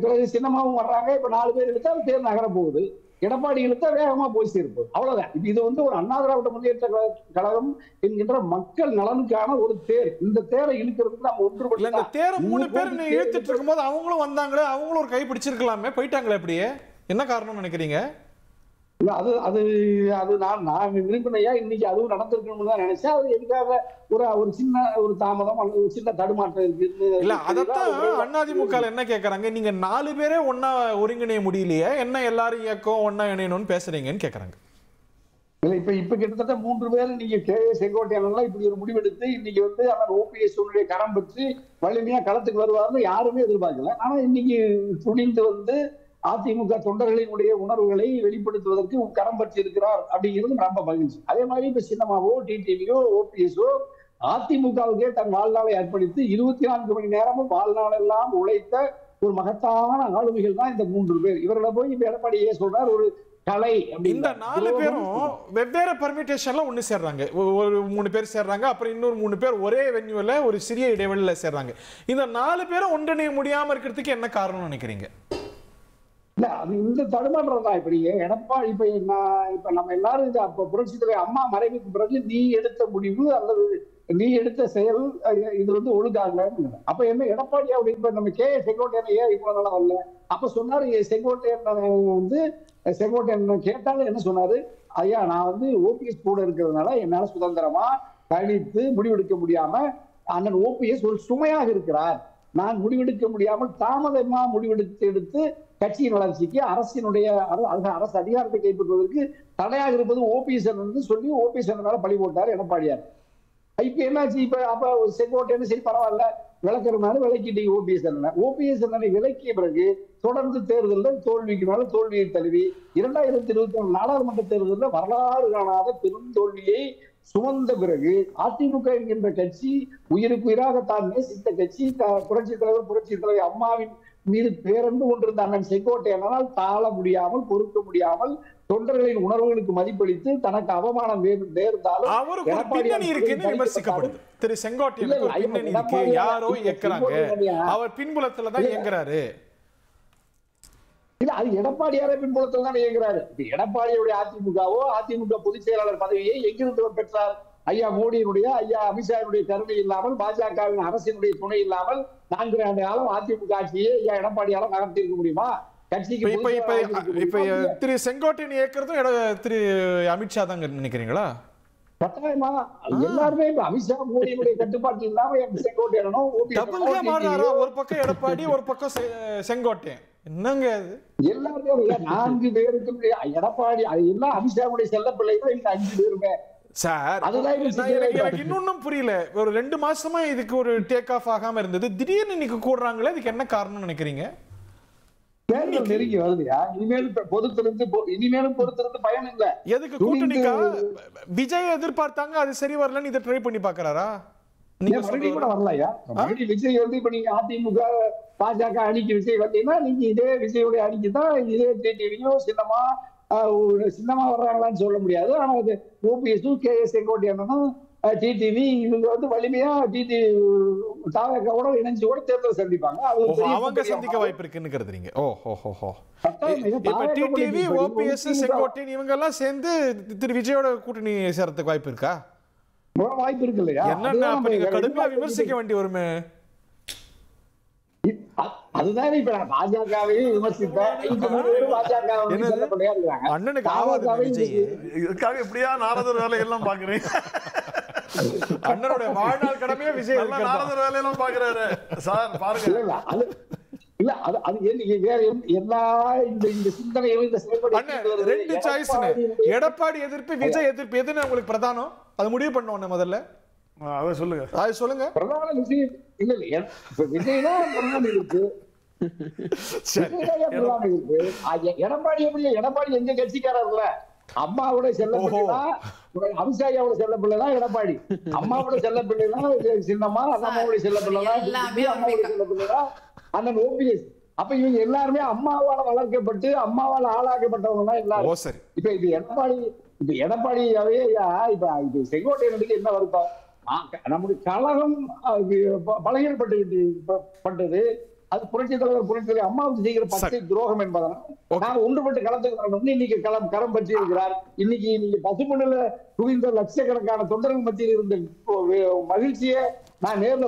பிறகு சின்னமாவும் வர்றாங்க. இப்ப 4 பேர் எடுத்தா தேர் நகர போகுது. எடப்பாடி எடுத்தா வேகமா போய் சேர்ப்போம். அவ்வளவுதான். இது ஒரு அண்ணா திராவிட முன்னேற்ற கழகம் என்கின்ற மக்கள் நலனுக்கான ஒரு தேர். இந்த தேரை இழுக்கிறதுக்கு நம்ம ஒன்றுபட்டு இந்த தேரை 3 பேர் இழுத்துட்டு இருக்கும்போது அவங்களும் வந்தாங்களே, அவங்களும் ஒரு கை பிடிச்சிருக்கலாமே, போயிட்டாங்களே. அப்படியே என்ன காரணம் நினைக்கிறீங்க? இல்ல அது நான் விரும்பினையா இன்னைக்கு அதுவும் நடந்திருக்கணும்னு தான் நினைச்சேன். அது எதுக்காக ஒரு சின்ன ஒரு தாமதம் அல்லது ஒரு சின்ன தடுமாற்றம் இருக்கு. இல்ல அதத்தான் அதிமுக என்ன கேக்குறாங்க, நீங்க 4 பேரே ஒன்னா ஒருங்கிணைய முடியலையே, என்ன எல்லாரும் இயக்கம் ஒன்னா இணையணும்னு பேசுறீங்கன்னு கேக்குறாங்க. இப்ப கிட்டத்தட்ட 3 பேர் நீங்க கே.ஏ. செங்கோட்டையன் இப்படி ஒரு முடிவெடுத்து இன்னைக்கு அவர் ஓபிஎஸ் கரம் பெற்று வலிமையா களத்துக்கு வருவார்னு யாருமே எதிர்பார்க்கல. ஆனா இன்னைக்கு துணிந்து அதிமுக தொண்டர்களினுடைய உணர்வுகளை வெளிப்படுத்துவதற்கு கரம் பற்றி இருக்கிறார் அப்படிங்கிறது ரொம்ப மகிழ்ச்சி. அதே மாதிரி இப்ப சின்னமாவோ டிடிவியோ ஓபிஎஸ்ஓ அதிமுகவுக்கே தன் வாழ்நாளை அர்ப்பணித்து 24 மணி நேரமும் வாழ்நாளெல்லாம் உழைத்த ஒரு மகத்தான ஆளுமைகள் தான் இந்த 3 பேர். இவர்களை போய் இப்ப எடப்பாடி சொல்றார் ஒரு கலை. இந்த 4 பேரும் வெவ்வேறு பர்மிட்டேஷன்ல ஒண்ணு சேர்றாங்க. ஒரு 3 பேர் சேர்றாங்க, அப்புறம் இன்னொரு 3 பேர் ஒரே வென்யூல ஒரு சிறிய இடைவெளியில சேர்றாங்க. இந்த 4 பேரும் ஒன்றிணைய முடியாம இருக்கிறதுக்கு என்ன காரணம் நினைக்கிறீங்க? இல்ல அது இந்த தடுமாற்றம் தான். இப்ப எடப்பாடி இப்ப நம்ம எல்லாரும் அப்ப புரட்சி தலைவர் அம்மா மறைவுக்கு பிறகு நீ எடுத்த முடிவு அல்லது நீ எடுத்த செயல் இது ஒழுங்காகல. அப்ப என்ன எடப்பாடி அப்படி இப்ப நம்ம கே.ஏ. செங்கோட்டையன் ஏன் இவ்வளவு நாளா வரல? அப்ப சொன்னாரு செங்கோட்டையன் கேட்டாலும் என்ன சொன்னாரு, ஐயா நான் ஓபிஎஸ் கூட இருக்கிறதுனால என்னால சுதந்திரமா கணித்து முடிவெடுக்க முடியாம அண்ணன் ஓபிஎஸ் ஒரு சுமையாக இருக்கிறார், நான் முடிவெடுக்க முடியாமல் தாமதமா எடுத்து கட்சியின் வளர்ச்சிக்கு அரசு அதிகாரத்தை கைப்பற்றுவதற்கு தடையாக இருப்பது ஓபிஎஸ் சொல்லி ஓபிஎஸ் மேல பழி போட்டார் எடப்பாடியார். இப்ப என்னாச்சு? அப்ப செங்கோட்டையன் சரி பரவாயில்ல விளக்குறதுனால விளக்கிட்டீங்க ஓபிஎஸ் விளக்கிய பிறகு தொடர்ந்து தேர்தலில் தோல்விக்கு மேல தோல்வியை தழுவி 2021 நாடாளுமன்ற தேர்தலில் வரலாறு காணாத பெரும் தோல்வியை சுமந்த பிறகு அதிமுக என்கின்ற கட்சி உயிருக்குயிராக தான் நேசித்த கட்சி, புரட்சி தலைவர் அம்மாவின் மீது பேரன்பு கொண்டிருந்த அண்ணன் செங்கோட்டையனால் தாழ முடியாமல் பொறுக்க முடியாமல் தொண்டர்களின் உணர்வுகளுக்கு மதிப்பளித்து தனக்கு அவமானம் நேர்ந்தாலும் விமர்சிக்கப்படுது. திரு செங்கோட்டையன் யாரோ இயக்குறாங்க, அவர் பின்புலத்துல தான் இயங்குறாரு. இல்ல அது எடப்பாடியாரே பின்புலத்தில் தான் இயங்குறாரு. எடப்பாடியுடைய அதிமுக பொதுச் செயலாளர் பதவியை எங்கிருந்து பெற்றார்? ஐயா மோடியினுடைய ஐயா அமித்ஷாவுடைய கருணை இல்லாமல் பாஜகவின் அரசினுடைய துணை இல்லாமல் 4 ஆண்டு காலம் அதிமுக ஆட்சியை ஐயா எடப்பாடியால நகர்த்தி இருக்க முடியுமா? கட்சிக்கு இப்ப திரு செங்கோட்டையன் இயக்குறதும் திரு அமித்ஷா தான் நினைக்கிறீங்களா? கட்டாயமா எல்லாருமே அமித்ஷா மோடியினுடைய கட்டுப்பாட்டு இல்லாம செங்கோட்டையனும் ஒரு பக்கம் எடப்பாடி ஒரு பக்கம் செங்கோட்டையன். என்னங்க எல்லாருமே 4 பேருக்கும் எடப்பாடி எல்லாம் அமித்ஷாவுடைய செல்ல பிள்ளைகள் இந்த 5 பேருமே சார். எனக்கு இன்னொன்னும் புரியல. ஒரு 2 மாசமா இதுக்கு ஒரு டேக் ஆஃப் ஆகாம இருந்தது, திடீர்னு இன்னைக்கு கூடுறாங்களே, இதுக்கு என்ன காரணம் நினைக்கிறீங்க? தேர்தல் நெருங்கி வருதுயா, இனிமேலும் பொறுத்திருந்து பயன் இல்ல. எதுக்கு கூட்டணிக்கா? விஜய் எதிர்பார்த்தாங்க, அது சரி வரலன்னு இதை ட்ரை பண்ணி பாக்குறாரா? நீங்க கூட வரலையா? விஜய் இப்ப நீங்க அதிமுக பாஜக அணிக்கு விஜய் வந்தீங்கன்னா நீங்க இதே விஜயோட அணிக்கு தான் இதே டிடிவியோ சின்னமா வர்றாங்களான்னு சொல்ல முடியாது. ஆனா அது ஓபிஎஸும் கே.ஏ. செங்கோட்டையனும் டிடிவி இவங்க வலிமையா தாவகவோட இணைஞ்சு கூட தேர்தல் சந்திப்பாங்க. அவங்க சந்திக்க வாய்ப்பு இருக்குன்னு கருதுறீங்க? டிடிவி ஓபிஎஸ் செங்கோட்டையன் இவங்க எல்லாம் சேர்ந்து திரு விஜயோட கூட்டணி சேரத்துக்கு வாய்ப்பு இருக்கா? வாய்ப்பு இருக்கு இல்லையா? என்ன நீங்க கடுமையா விமர்சிக்க வேண்டி வருமே. அதுதான் இப்ப பாஜகவையும் விமர்சித்தேன். அண்ணனுக்கு ஆவாது விஜய். இதுக்காக எப்படியா நாரதர் வேலையெல்லாம் பாக்குறேன். அண்ணனுடைய வாழ்நாள் கடமையா விஜய் நாரதர் வேலையெல்லாம் பாக்குறாரு சார். பாருங்க இல்ல அது வேற எல்லா இந்த சிந்தனையும் இந்த செயல்பாடு 2 சாய்ஸ். எடப்பாடி எதிர்ப்பு விஜய் எதிர்ப்பு எதுன்னு உங்களுக்கு பிரதானம்? அது முடிவு பண்ணுவோம் முதல்ல. அதை சொல்லுங்க. பிரதான விஷயம் இல்ல விஜய் தான் பிரதான இருக்கு. எடப்பாடி எங்க கட்சிக்காரர்ல அம்மாவோட செல்ல பிள்ளைனா அமித்ஷாவோட செல்ல பிள்ளைதான் எடப்பாடி. அம்மாவோட செல்ல பிள்ளைதான் சின்னம்மா, அம்மாவோட செல்ல பிள்ளைதான் அம்மாவோட செல்ல பிள்ளைதான் அண்ணன் ஓபிஎஸ். அப்ப இவங்க எல்லாருமே அம்மாவால வளர்க்கப்பட்டு அம்மாவால ஆளாக்கப்பட்டவங்க தான் எல்லாரும். இப்ப இது எடப்பாடியாவே இப்ப செங்கோட்டையனுக்கு என்ன வருத்தம்? நம்முடைய கழகம் பலகீனப்பட்டது. அது புரட்சி தலைவர் அம்மாவுக்கு செய்கிற பச்சை துரோகம் என்பதனால் நான் ஒன்றுபட்டு களத்துக்கு இன்னைக்கு களம் பற்றி இருக்கிறார். இன்னைக்கு நீங்க பசுமண்ணில் குவிந்த லட்சக்கணக்கான தொண்டர்கள் மத்தியில் இருந்த மகிழ்ச்சியை நான் நேர்ல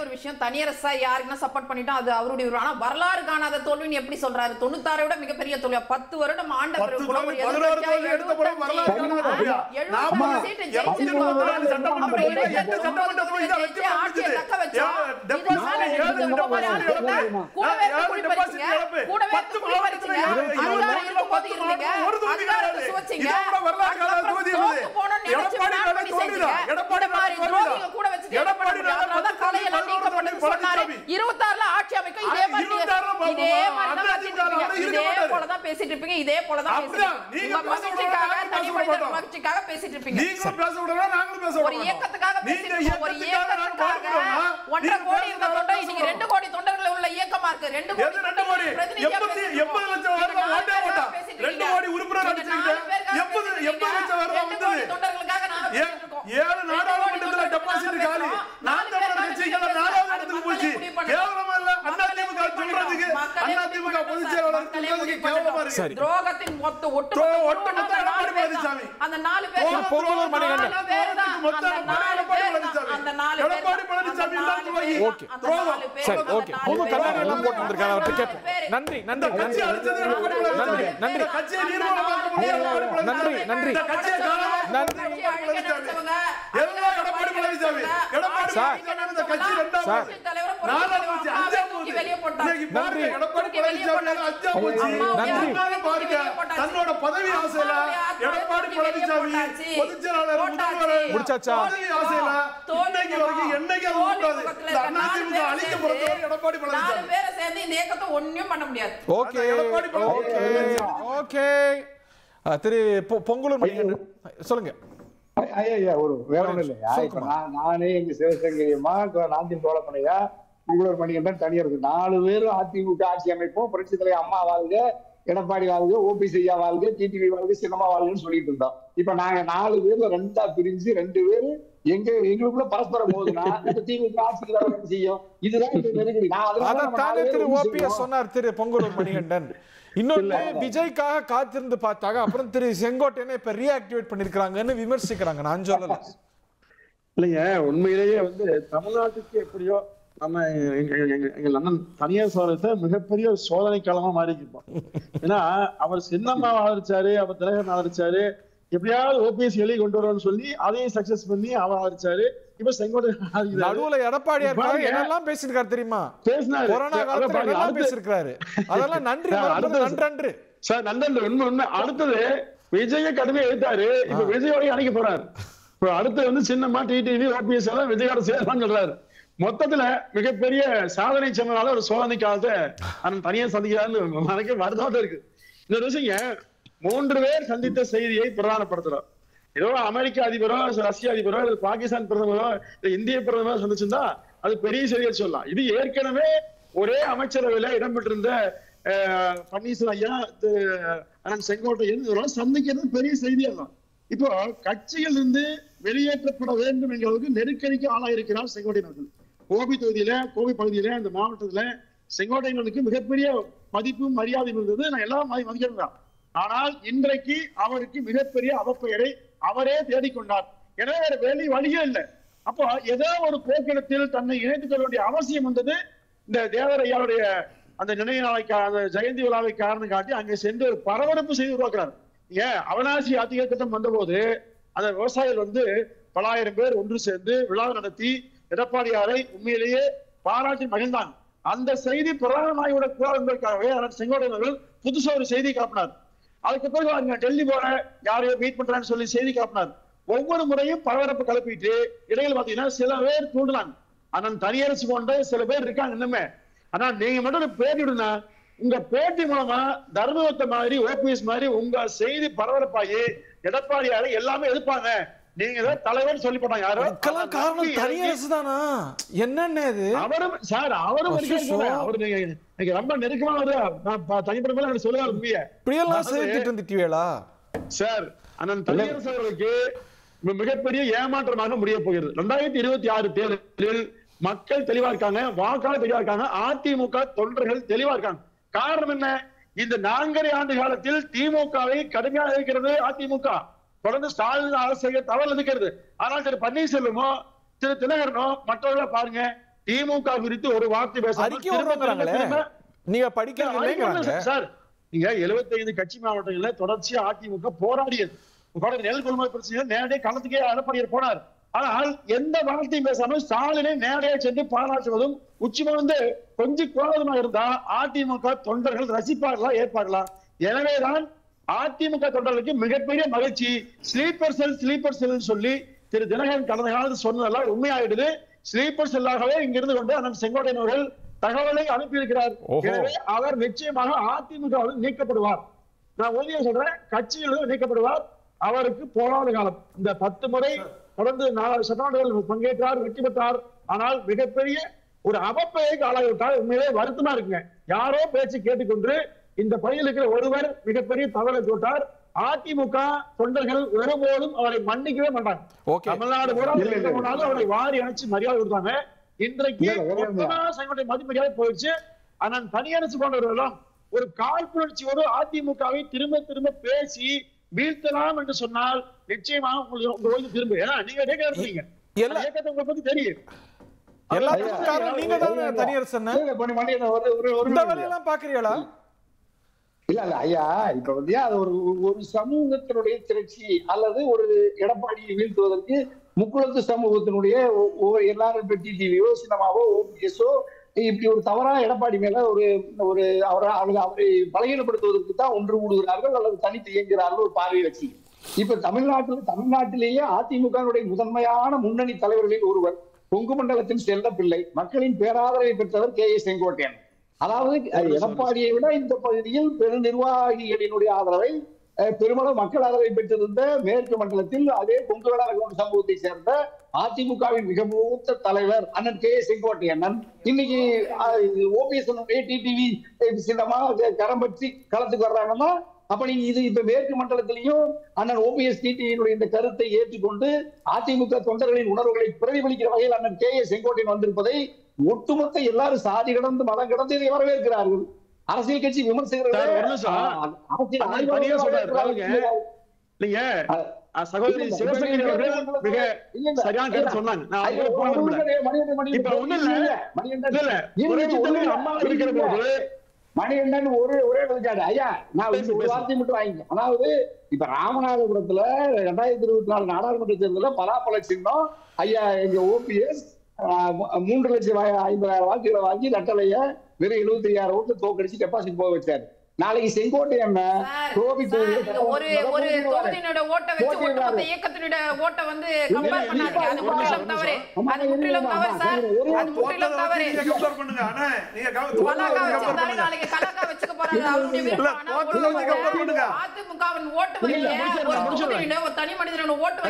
ஒரு விஷயம் தனியரசா யாருக்குன்னா சப்போர்ட் பண்ணிட்டோம் அது அவருடைய. ஆனா வரலாறு காணாத தோல்வின்னு எப்படி சொல்றாரு? 96 விட மிகப்பெரிய தோல்வி. 10 வருடம் ஆண்ட இதே போலதான் பேசிட்டு இருப்பீங்க. ஒரு இயக்கத்துக்காக ஒரு இயக்கத்துக்காக 1.5 கோடி இருந்த தொண்டை இன்னைக்கு 2 கோடி தொண்டர்கள் உள்ள இயக்கமா இருக்கு. 2 கோடி தொண்டர்களுக்காக துரோகத்தின் ஒட்டுமொத்த அந்த 4 பேர் நன்றி நன்றி நன்றி நன்றி தன்னோட பதவி ஆசையில எடப்பாடி பழனிசாமி பொதுச் செயலாளர் முடிச்சாச்சா ஆசையில இன்னைக்கு வரைக்கும் என்னைக்கு அதிமுக அழிக்க பொறுத்தவரை எடப்பாடி பழனிசாமி 4 பேரை சேர்ந்து இந்த இயக்கத்தை ஒண்ணும் பண்ண முடியாது. ஓகே ஓகே திரு பொங்கலூர் மணிகண்டன் சொல்லுங்க. ஒரு வேற ஒண்ணும் இல்லையா, இப்ப நானே எங்க சிவசங்கரியம்மா நாந்தின் தோழப்பனையா பொங்கலூர் மணிகண்டன் தனியரசு 4 பேரும் அதிமுக ஆட்சி அமைப்போம், புரட்சி தலைவர் அம்மா வாழ்க, எடப்பாடி வாழ்க, ஓபிஎஸ் ஐயா வாழ்க, டிடிவி வாழ்க, சின்னம்மா வாழ்கன்னு சொல்லிட்டு இருந்தோம். இப்ப நாங்க 4 பேர்ல 2ஆ பிரிஞ்சு 2 பேரு எங்களுக்குள்ள பரஸ்பரம் போகுதுன்னா திமுக ஆட்சிக்கு செய்யும். இதுதான் நெருக்கடி. திரு ஓபிஎஸ் சொன்னார் திரு பொங்கலூர் மணிகண்டன். இன்னொன்னு விஜய்க்காக காத்திருந்து பார்த்தாங்க, அப்புறம் திரு செங்கோட்டையனை இப்ப ரீஆக்டிவேட் பண்ணிருக்காங்கன்னு விமர்சிக்கிறாங்க. நான் சொல்லல இல்லைங்க, உண்மையிலேயே தமிழ்நாட்டுக்கு எப்படியோ நம்ம எங்க அண்ணன் தனியார் சோழத்தை மிகப்பெரிய சோதனை காலமா மாறிக்கிட்டோம். ஏன்னா அவர் சின்னம்மா ஆதரிச்சாரு, அவர் திலகன் ஆதரிச்சாரு, எப்படியாவது ஓபிஎஸ் வெளியே கொண்டு வருவோம்னு சொல்லி அதையும் சக்சஸ் பண்ணி அவர் ஆதரிச்சாரு. இப்ப செங்கோட்டை நடுவுல எடப்பாடியார் என்னெல்லாம் பேசிருக்காரு தெரியுமா? பேசினாரு, கொரோனா காலத்துல என்னெல்லாம் பேசிருக்காரு. அதெல்லாம் நன்றி நன்றன்று சார், நன்றன்று உண்மை. அடுத்தது விஜய கடுமையா எழுத்தாரு. இப்ப விஜயோட அணைக்க போறாரு. இப்ப அடுத்து சின்னம்மா டிடிவி ஓபிஎஸ் எல்லாம் விஜயோட சேர்தான் சொல்றாரு. மொத்தத்துல மிகப்பெரிய சாதனை சொன்னதால ஒரு சோதனை காலத்தை தனியா சந்திக்கிறாருன்னு எனக்கு வருத்தமா இருக்கு. இந்த விஷயம் 3 பேர் சந்தித்த செய்தியை பிரதானப்படுத்துறோம். ஏதோ அமெரிக்க அதிபரோ, ரஷ்ய அதிபரோ, பாகிஸ்தான் பிரதமரோ, இந்திய பிரதமரோ சந்திச்சிருந்தா அது பெரிய செய்தியை சொல்லலாம். இது ஏற்கனவே ஒரே அமைச்சரவையில இடம்பெற்றிருந்த பன்னீர்செல்வம் ஐயா, செங்கோட்டையன் சந்திக்கிறது பெரிய செய்தியெல்லாம். இப்போ கட்சியில் இருந்து வெளியேற்றப்பட வேண்டும் என்கிறதுக்கு நெருக்கடிக்கு ஆளாயிருக்கிறார் செங்கோட்டையன் அவர்கள். கோபி பகுதியில அந்த மாவட்டத்துல செங்கோட்டையனுக்கு மிகப்பெரிய மதிப்பும் மரியாதையும் இருந்தது. நான் எல்லாம் மதிக்கிறேன் தான். ஆனால் இன்றைக்கு அவருக்கு மிகப்பெரிய அவப்பெயரை அவரே தேடிக்கொண்டார். எனவே வேறு வழியே இல்லை. அப்போ ஏதோ ஒரு போக்கிடத்தில் தன்னை இணைத்துக் கொள்ள வேண்டிய அவசியம் வந்தது. இந்த தேவரையாவுடைய அந்த நினைவு நாளைக்கான அந்த ஜெயந்தி விழாவை காரணம் காட்டி அங்கே சென்று ஒரு பரபரப்பு செய்து உருவாக்குறார். அவனாசி அதிகார திட்டம் வந்த போது அந்த விவசாயிகள் பல ஆயிரம் பேர் ஒன்று சேர்ந்து விழா நடத்தி எடப்பாடியாரை உண்மையிலேயே பாராட்டி மகிழ்ந்தாங்க. அந்த செய்தி பிரதானமாகிவிடக் கூடாது என்பதற்காகவே செங்கோட்டையன் புதுசா ஒரு செய்தி காப்பினார். அதுக்கு பிறகு அங்க டெல்லி போற யாரையோ மீட் பண்றான்னு சொல்லி செய்தி காப்பினார். ஒவ்வொரு முறையும் பரபரப்பு கலப்பிட்டு இடையில பாத்தீங்கன்னா சில பேர் தூண்டுனாங்க. அண்ணன் தனியரசு போன்ற சில பேர் இருக்காங்க இன்னுமே. ஆனா நீங்க மட்டும் ஒரு பேட்டி விடுனா உங்க பேட்டி மூலமா தர்மவத்த மாதிரி ஓபிஎஸ் மாதிரி உங்க செய்தி பரபரப்பாகி எடப்பாடியாரை எல்லாமே எதிர்ப்பாங்க. நீங்க ஏதோ தலைவர் சொல்லி போட்டாங்க. யாரோ காரணம் தனியரசு தானா? என்னன்னு அவரும் சார் அவரும் அவரு நீங்க ரொம்ப நெருக்கமா தனிப்பட்ட சொல்லுவாங்க உண்மையை இப்படியெல்லாம் சேர்த்துட்டு வந்துட்டீங்களா சார்? அண்ணன் தனியரசு அவர்களுக்கு மிகப்பெரிய ஏமாற்றமாக முடிய போகிறது. 2026 தேர்தலில் மக்கள் தெளிவா இருக்காங்க, வாக்காளர் தெளிவா இருக்காங்க, அதிமுக தொண்டர்கள் தெளிவா இருக்காங்க. காரணம் என்ன? இந்த 4.5 ஆண்டு காலத்தில் திமுகவை கடுமையாக இருக்கிறது அதிமுக. தொடர்ந்து ஸ்டாலின் அரசு தவறு இருக்கிறது. ஆனால் திரு பன்னீர்செல்வமோ திரு தினகரனோ மற்றவர்களை பாருங்க, திமுக குறித்து ஒரு வார்த்தை பேச நீங்க படிக்க சார். நீங்க 75 கட்சி மாவட்டங்கள்ல தொடர்ச்சியா அதிமுக போராடியது. நெல் கொள்முதல் பிரச்சனை நேரடியாக களத்துக்கே எடப்பாடியார் போனார். ஆனால் எந்த வார்த்தையும் பேசாமல் ஸ்டாலினை நேரடியாக சென்று பாராட்டுவதும் உச்சிமா வந்து கொஞ்சம் கோபமா இருந்தா அதிமுக தொண்டர்கள் ரசிப்பார்களா, ஏற்பார்களா? எனவேதான் அதிமுக தொண்டர்களுக்கு மிகப்பெரிய மகிழ்ச்சி. ஸ்லீப்பர் செல் சொல்லி திரு தினகரன் கடந்த காலத்தில் சொன்னதெல்லாம் உண்மையாயிடுது. ஸ்லீப்பர் செல்லாகவே இங்கிருந்து கொண்டு அண்ணன் செங்கோட்டையன் அவர்கள் தகவலை அனுப்பியிருக்கிறார். எனவே அவர் நிச்சயமாக அதிமுக நீக்கப்படுவார். நான் உறுதியாக சொல்றேன், கட்சியிலிருந்து நீக்கப்படுவார். அவருக்கு போராத காலம். இந்த 10 முறை தொடர்ந்து சட்டமன்றத்தில் பங்கேற்றார், வெற்றி பெற்றார். ஆனால் மிகப்பெரிய ஒரு அவப்பெயருக்கு ஆளாகிவிட்டால் உண்மையிலே வருத்தமா இருக்குங்க. யாரோ பேச்சு கேட்டுக்கொண்டு இந்த பகுதியில் இருக்கிற ஒருவர் மிகப்பெரிய தவறை போட்டார். அதிமுக தொண்டர்கள் ஒருபோதும் அவரை மன்னிக்கவே மாட்டாங்க. தமிழ்நாடு கூட அவரை வாரி அணைச்சு மரியாதை கொடுத்தாங்க. இன்றைக்கு செங்கோட்டை மதிமரியாதை போயிடுச்சு. ஆனால் தனியரசு போன்றவர்களும் ஒரு காழ்ப்புணர்ச்சியோடு அதிமுகவை திரும்ப திரும்ப பேசி வீழ்த்தலாம் என்று சொன்னால் நிச்சயமாக உங்களுக்கு திரும்ப, ஏன்னா நீங்க இருப்பீங்க, இயக்கத்தை உங்களை பத்தி தெரியும். இல்ல ஐயா, இப்ப வந்து அது ஒரு சமூகத்தினுடைய திரட்சி அல்லது ஒரு எடப்பாடியை வீழ்த்துவதற்கு முக்குளத்து சமூகத்தினுடைய எல்லாரும் பெட்டி டிவியோ சினிமாவோ ஓபிஎஸோ இப்படி ஒரு தவறா எடப்பாடி மேல ஒரு அவரை பலகீனப்படுத்துவதற்கு தான் ஒன்று கூடுகிறார்கள் அல்லது தனித்து இயங்குகிறார்கள் ஒரு பார்வையை வச்சு. இப்ப தமிழ்நாட்டிலேயே அதிமுகவுடைய முதன்மையான முன்னணி தலைவர்களில் ஒருவர், கொங்கு மண்டலத்தின் செல்ல பிள்ளை, மக்களின் பேராதரவை பெற்றவர் கே. செங்கோட்டையன். அதாவது எடப்பாடியை விட இந்த பகுதியில் பெரு நிர்வாகிகளினுடைய ஆதரவை, பெருமளவு மக்கள் ஆதரவை பெற்றிருந்த மேற்கு மண்டலத்தில் அதே கொங்கு வேளாண் சமூகத்தை சேர்ந்த அதிமுகவின் மிக மூத்த தலைவர் அண்ணன் கே. செங்கோட்டையன் இன்னைக்கு ஓபிஎஸ் டிடிவி சின்னமா கரம் பற்றி களத்துக்கு வர்றாங்கன்னா, அப்ப நீங்க இது இப்ப மேற்கு மண்டலத்திலையும் அண்ணன் ஓபிஎஸ் டிடிவியினுடைய இந்த கருத்தை ஏற்றுக்கொண்டு அதிமுக தொண்டர்களின் உணர்வுகளை பிரதிபலிக்கிற வகையில் அண்ணன் கே. செங்கோட்டையன் வந்திருப்பதை ஒட்டுமொத்த எல்லாரும் சாதி கடந்து மதம் கடந்து இதை வரவேற்கிறார்கள். அரசியல் கட்சி விமர்சகர்கள் சகோதரி சிவசங்கரி அவர்கள் மிக சரியான கருத்து சொன்னாங்க. மணிகண்டன் ஒரே விழுக்காடு ஐயா, நான் ஒரு வார்த்தை மட்டும் வாங்கிங்க. அதாவது இப்ப ராமநாதபுரத்துல 2024 நாடாளுமன்ற தேர்தலில் பலாப்பழ சின்னம் ஐயா எங்க ஓபிஎஸ் 3,50,000 வாக்குகளை வாங்கி நட்டலைய வெறும் 75,000 ஓட்டு தோக்கடிச்சு டெபாசிட் போக வச்சாரு. நாளைக்கு செங்கோட்டையன் தனி மனிதனோட ஓட்டு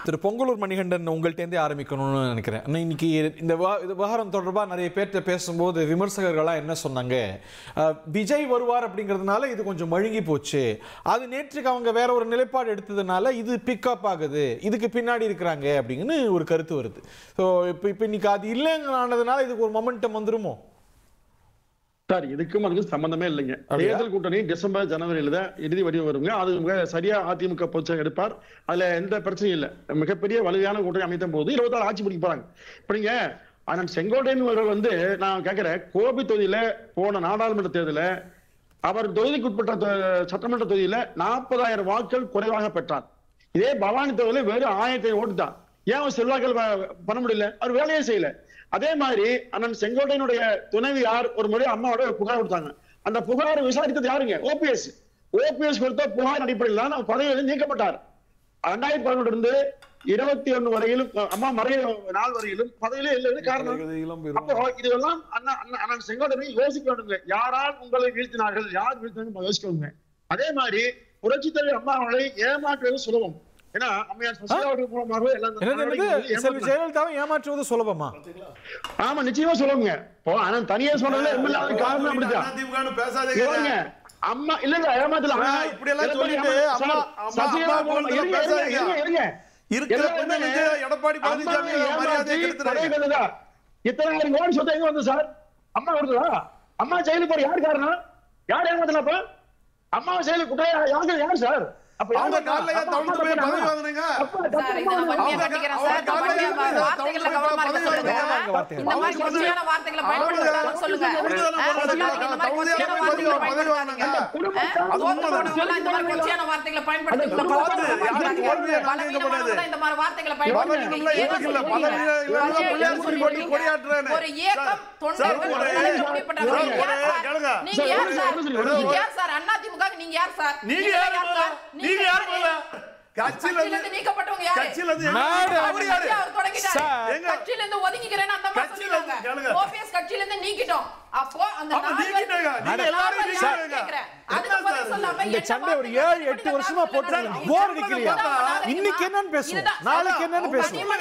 திரு பொங்கலூர் மணிகண்டன், உங்கள்கிட்ட ஆரம்பிக்கணும்னு நினைக்கிறேன். இன்னைக்கு இந்த விவகாரம் தொடர்பா நிறைய பேர்கிட்ட பேசும்போது விமர்சகர்களா என்ன சொன்னாங்க, விஜய் வருவார் அப்படிங்கிறதுனால இது கொஞ்சம் மழுங்கி போச்சு, அது நேற்று அவங்க வேற ஒரு நிலைப்பாடு எடுத்ததுனால இது பிக்கப் ஆகுது, இதுக்கு பின்னாடி இருக்கிறாங்க அப்படின்னு ஒரு கருத்து வருது. ஸோ இப்போ இன்னைக்கு அது இல்லைங்கிறதுனால இதுக்கு ஒரு மொமெண்டம் வந்துருமோ சார்? இதுக்கும் அதுக்கு சம்பந்தமே இல்லைங்க. தேர்தல் கூட்டணி டிசம்பர் ஜனவரியில தான் இறுதி வடிவம் வருங்க. அது சரியா அதிமுக பொதுச்செயலாளர் எடுப்பார். அதுல எந்த பிரச்சனையும் இல்லை. மிகப்பெரிய வலுவான கூட்டணி அமைத்த போது 26 ஆட்சி பிடிக்க போறாங்க. இப்ப நீங்க அண்ணன் செங்கோட்டையன் அவர்கள் வந்து நான் கேட்கிறேன், கோபி தொகுதியில போன நாடாளுமன்ற தேர்தல அவர் தொகுதிக்குட்பட்ட சட்டமன்ற தொகுதியில 40,000 வாக்குகள் குறைவாக பெற்றார். இதே பவானி தொகுதியில வெறும் 1000 ஓட்டு தான். ஏன் செல்வாக்கள் பண்ண முடியல? அவர் வேலையே செய்யல. அதே மாதிரி அண்ணன் செங்கோட்டையனுடைய துணைவியார் ஒரு முறை அம்மாவோட புகார் கொடுத்தாங்க. அந்த புகாரை விசாரித்தது யாருங்க? ஓபிஎஸ் கொடுத்த புகார் அடிப்படையில் தான் பதவியிலிருந்து நீக்கப்பட்டார். 2011 இருந்து 21 வரையிலும் அம்மா மறைய நாள் வரையிலும் பதவியிலே இல்லை. காரணம் அப்போ இதெல்லாம் அண்ணன் செங்கோட்டையனை யோசிக்க வேண்டுங்க. யாரால் உங்களை வீழ்த்தினார்கள், யார் வீழ்த்தினார்கள் யோசிக்கணுங்க. அதே மாதிரி புரட்சித் தலைவர் அம்மா அவர்களை ஏமாற்றுவது சுலபம். ஏன்னா அம்மையார் சசிகலா மூலமாக ஜெயலலிதாவை ஏமாற்றுவது சுலபமா? ஆமா, நிச்சயமா சொல்லுங்க. இப்போ ஆனா தனியா சொன்னதுல எம்எல்ஏ காரணம் அப்படிதான் பேசாதீங்க. அம்மா இல்ல ஏமாத்தல இப்படி எல்லாம் சொல்லிட்டு அம்மா சசிகலா இருங்க எடப்பாடி பழனிசாமி மரியாதை கெடுத்துறாங்க. இத்தனை கோடி சொத்து எங்க வந்து சார்? அம்மா வருதா? அம்மா ஜெயிலுக்கு போற யார் காரணம்? யார் ஏமாத்தல? அப்ப அம்மா ஜெயிலுக்கு கூட்ட யார் சார்? அப்ப அவங்க காலையில தவிர்த்து போய் பதவி வாங்குனீங்க. சார் இத நான் வன்மையா கண்டிக்கிறேன் சார். வார்த்தைகள கவனமா இருக்க சொல்லுங்க. இந்த மாதிரி கொச்சையான வார்த்தைகளை பயன்படுத்தாதீங்க சொல்லுங்க. இந்த மாதிரி கொச்சையான வார்த்தைகளை பயன்படுத்தாதீங்க. இந்த மாதிரி வார்த்தைகளை பயன்படுத்தாதீங்க. ஒரு ஏகம் தொண்டர்கள் முடிப்பட்டாங்க. நீங்க யார் சார்? நீங்க யார் சார்? அதிமுக நீங்க யார் சார்? நீங்க யார் சார்? நீங்க யார் போல கட்சியில இருந்து நீக்கப்பட்டவங்க யாரு? கட்சியில இருந்து அவர் யாரு? அவர் தொடங்கிட்டாரு. கட்சியில இருந்து ஒதுங்கிக்கிறேன்னு அந்த மாதிரி சொல்லுங்க. ஓபிஎஸ் கட்சியில இருந்து நீக்கிட்டோம். அப்போ அந்த நீங்க எல்லாரும் நீங்க இந்த சண்டை ஒரு 7-8 வருஷமா போட்டுறாங்க. போர் அடிக்கலையா? இன்னைக்கு என்னன்னு பேசுவோம், நாளைக்கு என்னன்னு பேசுவோம்.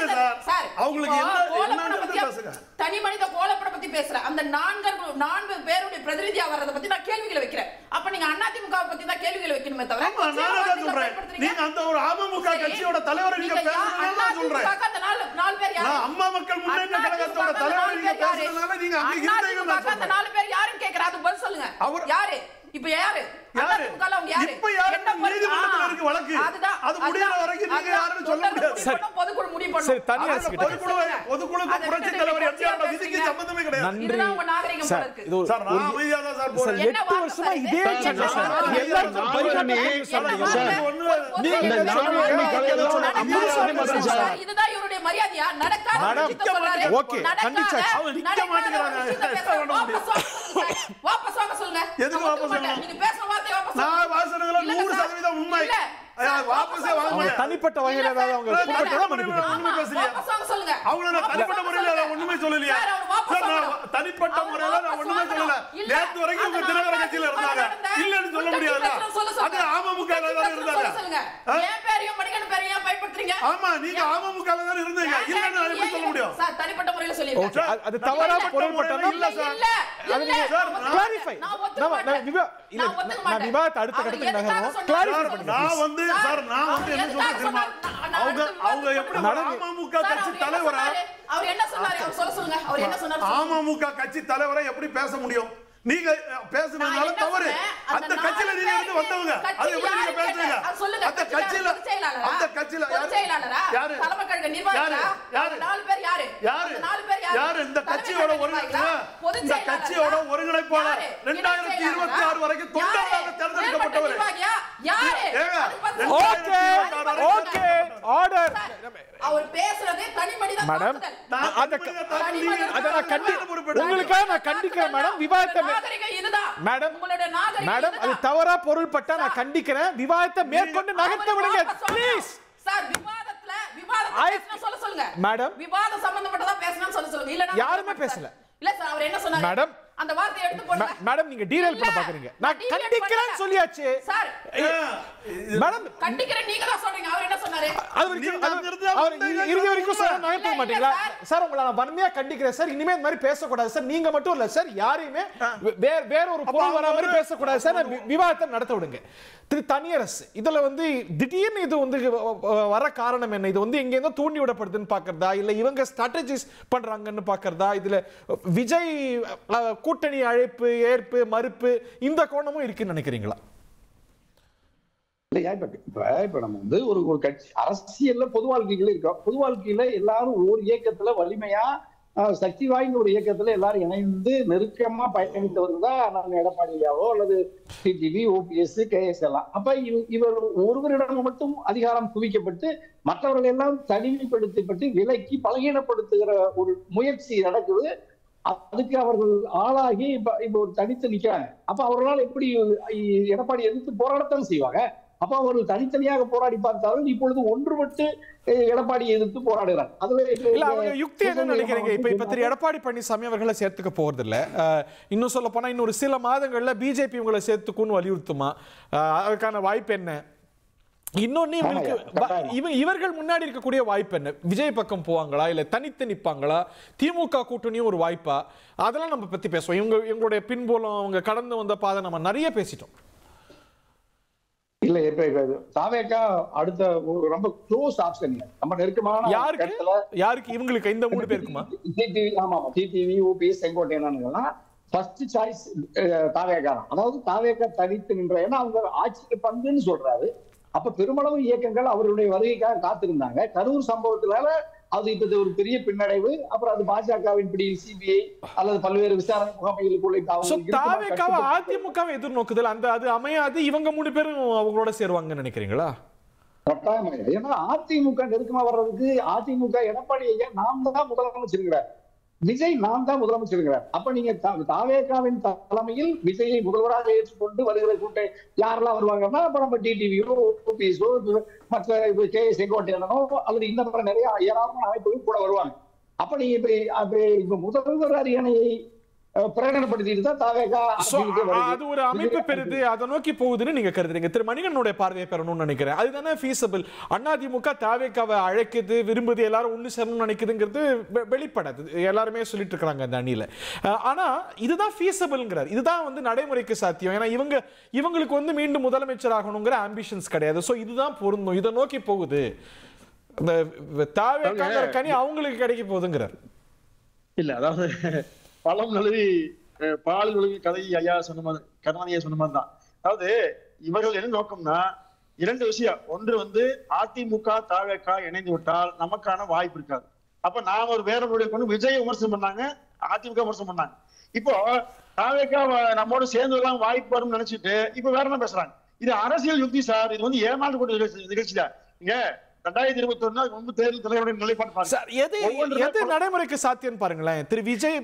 அவங்களுக்கு என்ன பேசுங்க. தனி மனித கோலப்பட பத்தி பேசுற அந்த 4 பேருடைய பிரதிநிதியா வர்றத பத்தி நான் கேள்விகளை வைக்கிறேன். அப்ப நீங்க அதிமுக பத்தி தான் கேள்விகளை வைக்கணுமே தவிர நீங்க அந்த ஒரு அமமுக கட்சியோட தலைவரை நீங்க பேசுறதுனால சொல்றேன். அந்த 4 பேர் யாரு? அம்மா மக்கள் முன்னேற்ற கழகத்தோட தலைவரை நீங்க பேசுறதுனால நீங்க அங்க இருந்தீங்க. அந்த 4 பேர் யாருன்னு கேக்குறா, அது பதில் சொல்லுங்க. யாரு? இப்ப யாரு? இப்ப யாரு நீதிமன்றத்துல இருக்கு வழக்கு? அது முடியற வரைக்கும் நீங்க யாருன்னு சொல்ல முடியாது. பொதுக்குழு முடிவு பண்ணும். சரி, தனியா பொதுக்குழுக்கு புரட்சி தலைவர் எம்ஜிஆர் விதிக்கு சம்பந்தமே கிடையாது. இதுதான் உங்க நாகரிகம் போல இருக்கு. சார் நான் அமைதியா தான் சார் போறேன். 8 வருஷமா இதே சண்டை சார். எல்லாரும் பரிகாரம் இதுதான் இவருடைய மரியாதையா? நடக்காத ஓகே கண்டிச்சாச்சு. அவங்க நிக்க மாட்டேங்கறாங்க. வாபஸ் வாங்க சொல்லுங்க. எதுக்கு வாபஸ் வாங்க? நீங்க பேசுற வார்த்தை வாபஸ் வாங்க. நான் வாசனங்கள 100% உண்மை. வாபஸே வாங்க மாட்டேன். தனிப்பட்ட வகையில ஏதாவது அவங்க கூப்பிட்டா ஒண்ணுமே பேசலையா? வாபஸ் வாங்க சொல்லுங்க. அவங்கள நான் தனிப்பட்ட முறையில நான் ஒண்ணுமே சொல்லலையா? சார் நான் தனிப்பட்ட முறையில நான் ஒண்ணுமே சொல்லல. நேத்து வரைக்கும் உங்க தினகர கட்சியில இருந்தாங்க. இல்லன்னு சொல்ல முடியாதா? அது அமமுகல தான் இருந்தாங்க. ஏன் பேரையும் மணிகண்டன் பேரையும் பயன்படுத்துறீங்க? ஆமா, நீங்க அமமுகல தான் இருந்தீங்க. இல்லன்னு எப்படி சொல்ல முடியும்? சார் தனிப்பட்ட முறையில சொல்லிருங்க. அது தவறா பொருள்பட்டதா? இல்ல சார். அது நீங்க கிளாரிஃபை. நான் விவாதத்தை அடுத்த கட்டத்துக்கு நகர்றோம். கிளாரிஃபை பண்ணுங்க. நான் வந்து என்ன சொல்றேன் தெரியுமா? அவங்க எப்படி அமமுக கட்சி தலைவரா? அவர் என்ன சொன்னாரு? அவர் சொல்லுங்க. அவர் என்ன சொன்னாரு? அமமுக கட்சி தலைவரை எப்படி பேச முடியும்? நீங்க பேசுனதுனால தவறு. அந்த கட்சியில நீங்க இருந்து வந்தவங்க. அது எப்படி நீங்க பேசுறீங்க? அந்த கட்சியில யாரு? தலைமை கழக நிர்வாகிகளா? யாரு? 4 பேர் யாரு? அந்த 4 பேர் யாரு? யாரு? இந்த கட்சியோட ஒருங்கிணைப்பாளர் 2026 வரைக்கும் தொண்டராக தேர்ந்தெடுக்கப்பட்டவர் யாரு? Okay okay order. அவர் பேசுறதே தனி மனித மேடம் உங்களுக்காக நான் கண்டிக்கிறேன் மேடம். விவாதத்தை மேடம் மேடம் அது தவறா பொருள்பட்டா நான் கண்டிக்கிறேன். விவாதத்தை மேற்கொண்டு நகர்த்த விடுங்க ப்ளீஸ். சார் விவாதத்தை சொல்ல சொல்லுங்க மேடம். விவாதம் சம்பந்தப்பட்டதா பேசணும்னு சொல்லுங்க. இல்ல யாருமே பேசல. இல்ல சார் அவர் என்ன சொன்னாரு மேடம்? அந்த வார்த்தையை எடுத்து போடுங்க மேடம். நீங்க டீரைல் பண்ண பாக்குறீங்க. நான் கண்டிக்கிறேன் சொல்லியாச்சு சார். மேடம் கண்டிக்கிறேன் நீங்க தான் சொல்றீங்க. அவர் என்ன சொன்னாரு? அவர் இறுதி வரைக்கும் சார் நான் போக மாட்டீங்களா சார்? உங்களை நான் வன்மையா கண்டிக்கிறேன் சார். இனிமே இந்த மாதிரி பேசக்கூடாது சார். நீங்க மட்டும் இல்ல சார், யாரையுமே வேற ஒரு பொருள் வரா மாதிரி பேசக்கூடாது சார். விவாதத்தை நடத்த விடுங்க. தனியரசு இதுல வந்து திடீர்னு இது வந்து வர காரணம் என்ன? இது வந்து எங்க இருந்தோ தூண்டி விடப்படுதுன்னு பாக்குறதா, இல்ல இவங்க ஸ்ட்ராட்டஜிஸ் பண்றாங்கன்னு பாக்குறதா, இதுல விஜய் கூட்டணி அழைப்பு ஏற்பு மறுப்பு இந்த கோணமும் இருக்குன்னு நினைக்கிறீங்களா? இல்லையா இப்ப நம்ம வந்து ஒரு கட்சி அரசியல்ல பொது வாழ்க்கையில இருக்கோம். பொது வாழ்க்கையில எல்லாரும் ஒரு இயக்கத்துல வலிமையா சக்தி வாய்ந்த ஒரு இயக்கத்துல எல்லாரும் இணைந்து நெருக்கமா பயணித்தவர்கள் தான் நாங்க எடப்பாடியாவோ அல்லது டிடிவி, ஓபிஎஸ், கேஎஸ் எல்லாம். அப்ப இவர் ஒருவரிடம் மட்டும் அதிகாரம் குவிக்கப்பட்டு மற்றவர்கள் எல்லாம் தனிமைப்படுத்தப்பட்டு விலக்கி பலகீனப்படுத்துகிற ஒரு முயற்சி நடக்குது. அதுக்கு அவர்கள் ஆளாகி இப்ப ஒரு தனித்து நிக்கிறாங்க. அப்ப அவர்களால் எப்படி எடப்பாடி எதிர்த்து போராடத்தான் செய்வாங்க. அப்ப அவர்கள் தனித்தனியாக போராடி பார்த்தாலும் இப்பொழுது ஒன்றுபட்டு எடப்பாடியை எதிர்த்து போராடுகிறார். அவங்க யுக்தி என்ன நினைக்கிறீங்க? இப்ப திரு எடப்பாடி பழனிசாமி அவர்களை சேர்த்துக்க போறது இல்ல, இன்னும் சொல்ல போனா இன்னொரு சில மாதங்கள்ல பிஜேபி உங்களை சேர்த்துக்குன்னு வலியுறுத்துமா? அதுக்கான வாய்ப்பு என்ன? இன்னொன்னு இவர்கள் முன்னாடி இருக்கக்கூடிய வாய்ப்பு என்ன? விஜய் பக்கம் போவாங்களா, இல்ல தனித்து நிப்பாங்களா, திமுக கூட்டணியும் ஒரு வாய்ப்பா? அதெல்லாம் நம்ம பத்தி பேசுவோம். எங்களுடைய பின்புலம், அவங்க கடந்து வந்த பாதை நம்ம நிறைய பேசிட்டோம். இல்ல தாவேகா அடுத்த ரொம்ப க்ளோஸ் ஆப்ஷன், ரொம்ப நெருக்கமான யாருக்கு? இவங்களுக்கு இந்த 3 பேருக்குமா? டிடிவி, ஓபிஎஸ், செங்கோட்டையன் ஃபர்ஸ்ட் சாய்ஸ் தாவேகா தான். அதாவது தாவேகா தனித்து நின்ற, ஏன்னா அவங்க ஆட்சிக்கு பங்குன்னு சொல்றாரு. அப்ப பெருமளவு இயக்கங்கள் அவருடைய வருகைக்காக காத்திருந்தாங்க. கரூர் சம்பவத்தினால அது இப்ப ஒரு பெரிய பின்னடைவு. அப்புறம் அது பாஜகவின் பிடி, சிபிஐ அல்லது பல்வேறு விசாரணை முகமைகளுக்குள்ள அதிமுகவை எதிர்நோக்குதல் அந்த அது அமையாது. இவங்க 3 பேரும் அவங்களோட சேருவாங்கன்னு நினைக்கிறீங்களா? கட்டாயமா. ஏன்னா அதிமுக நெருக்கமா வர்றதுக்கு அதிமுக எடப்பாடி ஐயா நாம் தான் முதலமைச்சிருக்கிறார், விஜய் நாம் தான் முதலமைச்சிருக்கிறார். அப்ப நீங்க தாவேகாவின் தலைமையில் விஜயை முதல்வராக ஏற்றுக்கொண்டு வருகிற கூட்டம் யாரெல்லாம் வருவாங்கன்னா, அப்ப நம்ம டிடிவியோ, ஓபிஎஸோ, மற்ற கே செங்கோட்டையனோ அல்லது இந்த மாதிரி நிறைய ஏராளமான அமைப்புகள் கூட வருவாங்க. அப்ப நீங்க இப்ப முதல்வர் அரியணையை பிரகடனப்படுத்திட்டு தான் தாவேகா அது ஒரு அமைப்பு பெறுது, அதை நோக்கி போகுதுன்னு நீங்க கருதுறீங்க. திரு மணிகண்டனுடைய பார்வையை பெறணும்னு நினைக்கிறேன். அதுதானே ஃபீஸபிள். அதிமுக தாவேகாவை அழைக்குது, விரும்புது, எல்லாரும் ஒண்ணு சேரணும்னு நினைக்குதுங்கிறது வெளிப்படாது, எல்லாருமே சொல்லிட்டு இருக்காங்க அந்த அணியில. ஆனா இதுதான் ஃபீஸபிள்ங்கிறார், இதுதான் நடைமுறைக்கு சாத்தியம். ஏன்னா இவங்களுக்கு மீண்டும் முதலமைச்சர் ஆகணுங்கிற ஆம்பிஷன்ஸ் கிடையாது. சோ இதுதான் பொருந்தும், இதை நோக்கி போகுது. இந்த தாவேகாங்கிற கனி அவங்களுக்கு கிடைக்க போகுதுங்கிறார். இல்ல அதாவது பழம் நழுவி பால் நழுவி கதை ஐயா சொன்ன மாதிரி, கருணாநிதியா சொன்ன மாதிரி தான். அதாவது இவர்கள் என்ன நோக்கம்னா 2 விஷயம். ஒன்று அதிமுக தாவேகா இணைந்து விட்டால் நமக்கான வாய்ப்பு இருக்காது. அப்ப நாம ஒரு வேற கொண்டு விஜய் விமர்சனம் பண்ணாங்க, அதிமுக விமர்சனம் பண்ணாங்க. இப்போ தாவேகா நம்மோட சேர்ந்து எல்லாம் வாய்ப்பு வரும்னு நினைச்சிட்டு இப்ப வேற என்ன பேசுறாங்க. இது அரசியல் யுக்தி சார். இது ஏமாந்து கொண்டு நிகழ்ச்சி தான். இங்க 2021 முன்பு தேர்தல் தலைவருடைய நிலைப்பாடு நடைமுறைக்கு சாத்தியம் பாருங்களேன். திரு விஜய்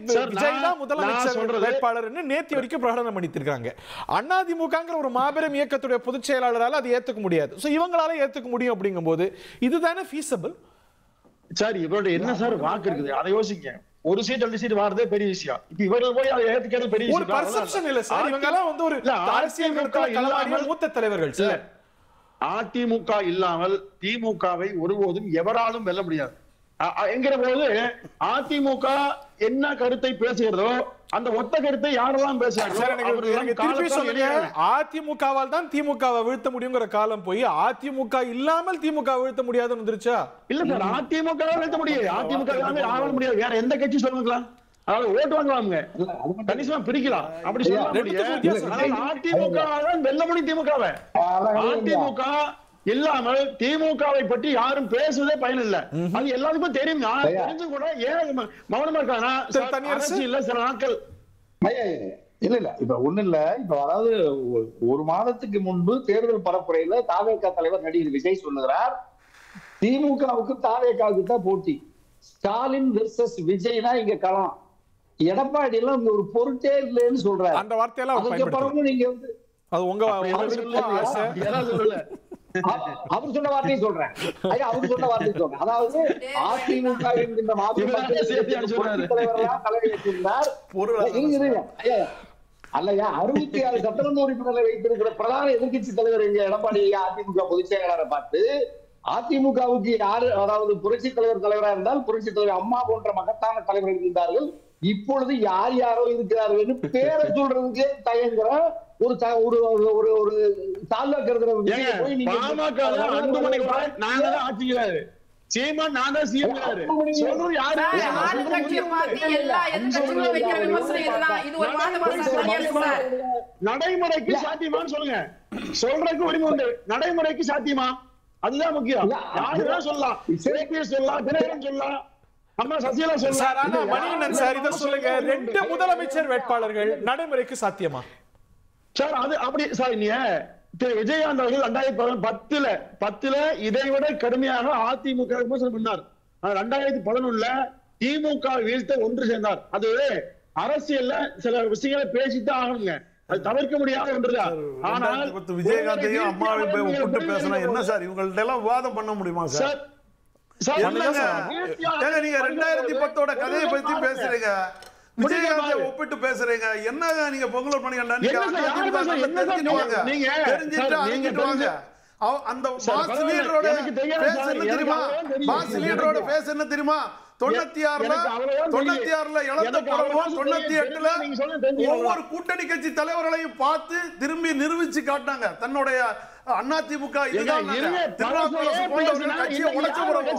தான் முதலமைச்சர் வேட்பாளர் நேற்று வரைக்கும் பிரகடனம் பண்ணிருக்காங்க. அதிமுகங்கிற ஒரு மாபெரும் இயக்கத்துடைய பொதுச் செயலாளரால அதை ஏத்துக்க முடியாது. சோ இவங்களால ஏத்துக்க முடியும். அப்படிங்கும் போது இதுதானே ஃபீஸபிள் சார். இவரோட என்ன சார் வாக்கு இருக்குது, அதை யோசிங்க. ஒரு சீட் 2 சீட் வாரதே பெரிய விஷயம். இப்ப இவர்கள் போய் அதை ஏத்துக்கிறது பெரிய விஷயம். ஒரு பர்செப்ஷன் இல்ல சார். இவங்க எல்லாம் ஒரு அரசியல் மூத்த தலைவர்கள் சார். அதிமுக இல்லாமல் திமுகவை ஒருபோதும் எவராலும் வெல்ல முடியாது என்கிற போது அதிமுக என்ன கருத்தை பேசுகிறதோ அந்த ஒத்த கருத்தை யாரெல்லாம் பேசுறாங்க. அதிமுகவால் தான் திமுகவை வீழ்த்த முடியுங்கிற காலம் போய் அதிமுக இல்லாமல் திமுக வீழ்த்த முடியாதுன்னு வந்துருச்சா? இல்ல சார், அதிமுக வீழ்த்த முடியாது. அதிமுக ஆக முடியாது. வேற எந்த கட்சி சொல்லுங்களா? அதாவது ஓட்டு வாங்குவாங்க, கணிசமா பிரிக்கலாம். அப்படி சொல்ல அதிமுக வெல்ல முடியும் திமுகவை. அதிமுக இல்லாமல் திமுகவை பற்றி யாரும் பேசுவதே பயனில்லை. அது எல்லாருக்கும் தெரியும். தெரிஞ்சு கூட ஏன் மௌனமா இருக்காங்க இல்ல சில நாட்கள். இல்ல இப்ப ஒண்ணு இல்ல. இப்ப அதாவது 1 மாதத்துக்கு முன்பு தேர்தல் பரப்புரையில தாவேகா தலைவர் நடிகர் விஜய் சொல்லுகிறார், திமுகவுக்கு தாவேகாவுக்கு தான் போட்டி, ஸ்டாலின் வெர்சஸ் விஜய்னா இங்க களம், எடப்பாடி எல்லாம் ஒரு பொருட்டே இல்லைன்னு சொல்றாரு. அந்த வார்த்தையெல்லாம் நீங்க அது உங்க அவர் சொன்ன வார்த்தையை சொல்றேன். அவர் சொன்ன வார்த்தையை சொல்றேன். அதாவது அதிமுக என்கின்ற தலைவர் அல்லையா 66 சட்டமன்ற உறுப்பினர்களை வைத்திருக்கிற பிரதான எதிர்கட்சி தலைவர் எங்க எடப்பாடி அதிமுக பொதுச் செயலாளரை பார்த்து அதிமுகவுக்கு யாரு, அதாவது புரட்சி தலைவராக இருந்தால் புரட்சி தலைவர் அம்மா போன்ற மகத்தான தலைவர்கள் இருந்தார்கள், இப்பொழுது யார் யாரோ இருக்கிறார்கள் பேரை சொல்றதுக்கே தயங்குற ஒரு தாழ்வா கருதுற நடைமுறைக்கு சாத்தியமான்னு சொல்லுங்க. சொல்றதுக்கு உரிமை உண்டு, நடைமுறைக்கு சாத்தியமா? அதுதான் முக்கியம். யாருதான் சொல்லலாம், சொல்லலாம், தினகரன் சொல்லலாம், அம்மா சசிகலா சொல்லலாம். மணிகண்டன் சார் இதை சொல்லுங்க, 2 முதலமைச்சர் வேட்பாளர்கள் நடைமுறைக்கு சாத்தியமா சார்? அது அப்படி சார். நீங்க விஜயகாந்த் அவர்கள் 2010 இதை விட கடுமையாக அதிமுக விமர்சனம் பண்ணார். 2011 திமுக வீழ்த்த ஒன்று சேர்ந்தார். அது அரசியல்ல சில விஷயங்களை பேசித்தான் ஆகணுங்க. அது தவிர்க்க முடியாத ஒன்றுதான். ஆனால் விஜயகாந்தையும் அம்மாவையும் போய் ஒப்பிட்டு பேசினா என்ன சார் இவங்கள்ட்ட எல்லாம் விவாதம் பண்ண முடியுமா சார்? நீங்க 2010 கதையை பத்தி பேசுறீங்க, விஜயகாந்தை ஒப்பிட்டு பேசுறீங்க, என்னங்க நீங்க பொங்கல் பண்ணிக்கண்டா தெரிஞ்சுட்டு அந்த மாஸ் லீடரோட பேஸ் என்ன தெரியுமா? மாஸ் லீடரோட பேஸ் என்ன தெரியுமா? 96ல இழந்த படமும் 98ல ஒவ்வொரு கூட்டணி கட்சி தலைவர்களையும் பார்த்து திரும்பி நிரூபிச்சு காட்டினாங்க தன்னுடைய அதிமுக இதுதான் கட்சியை உடைச்ச பிறகு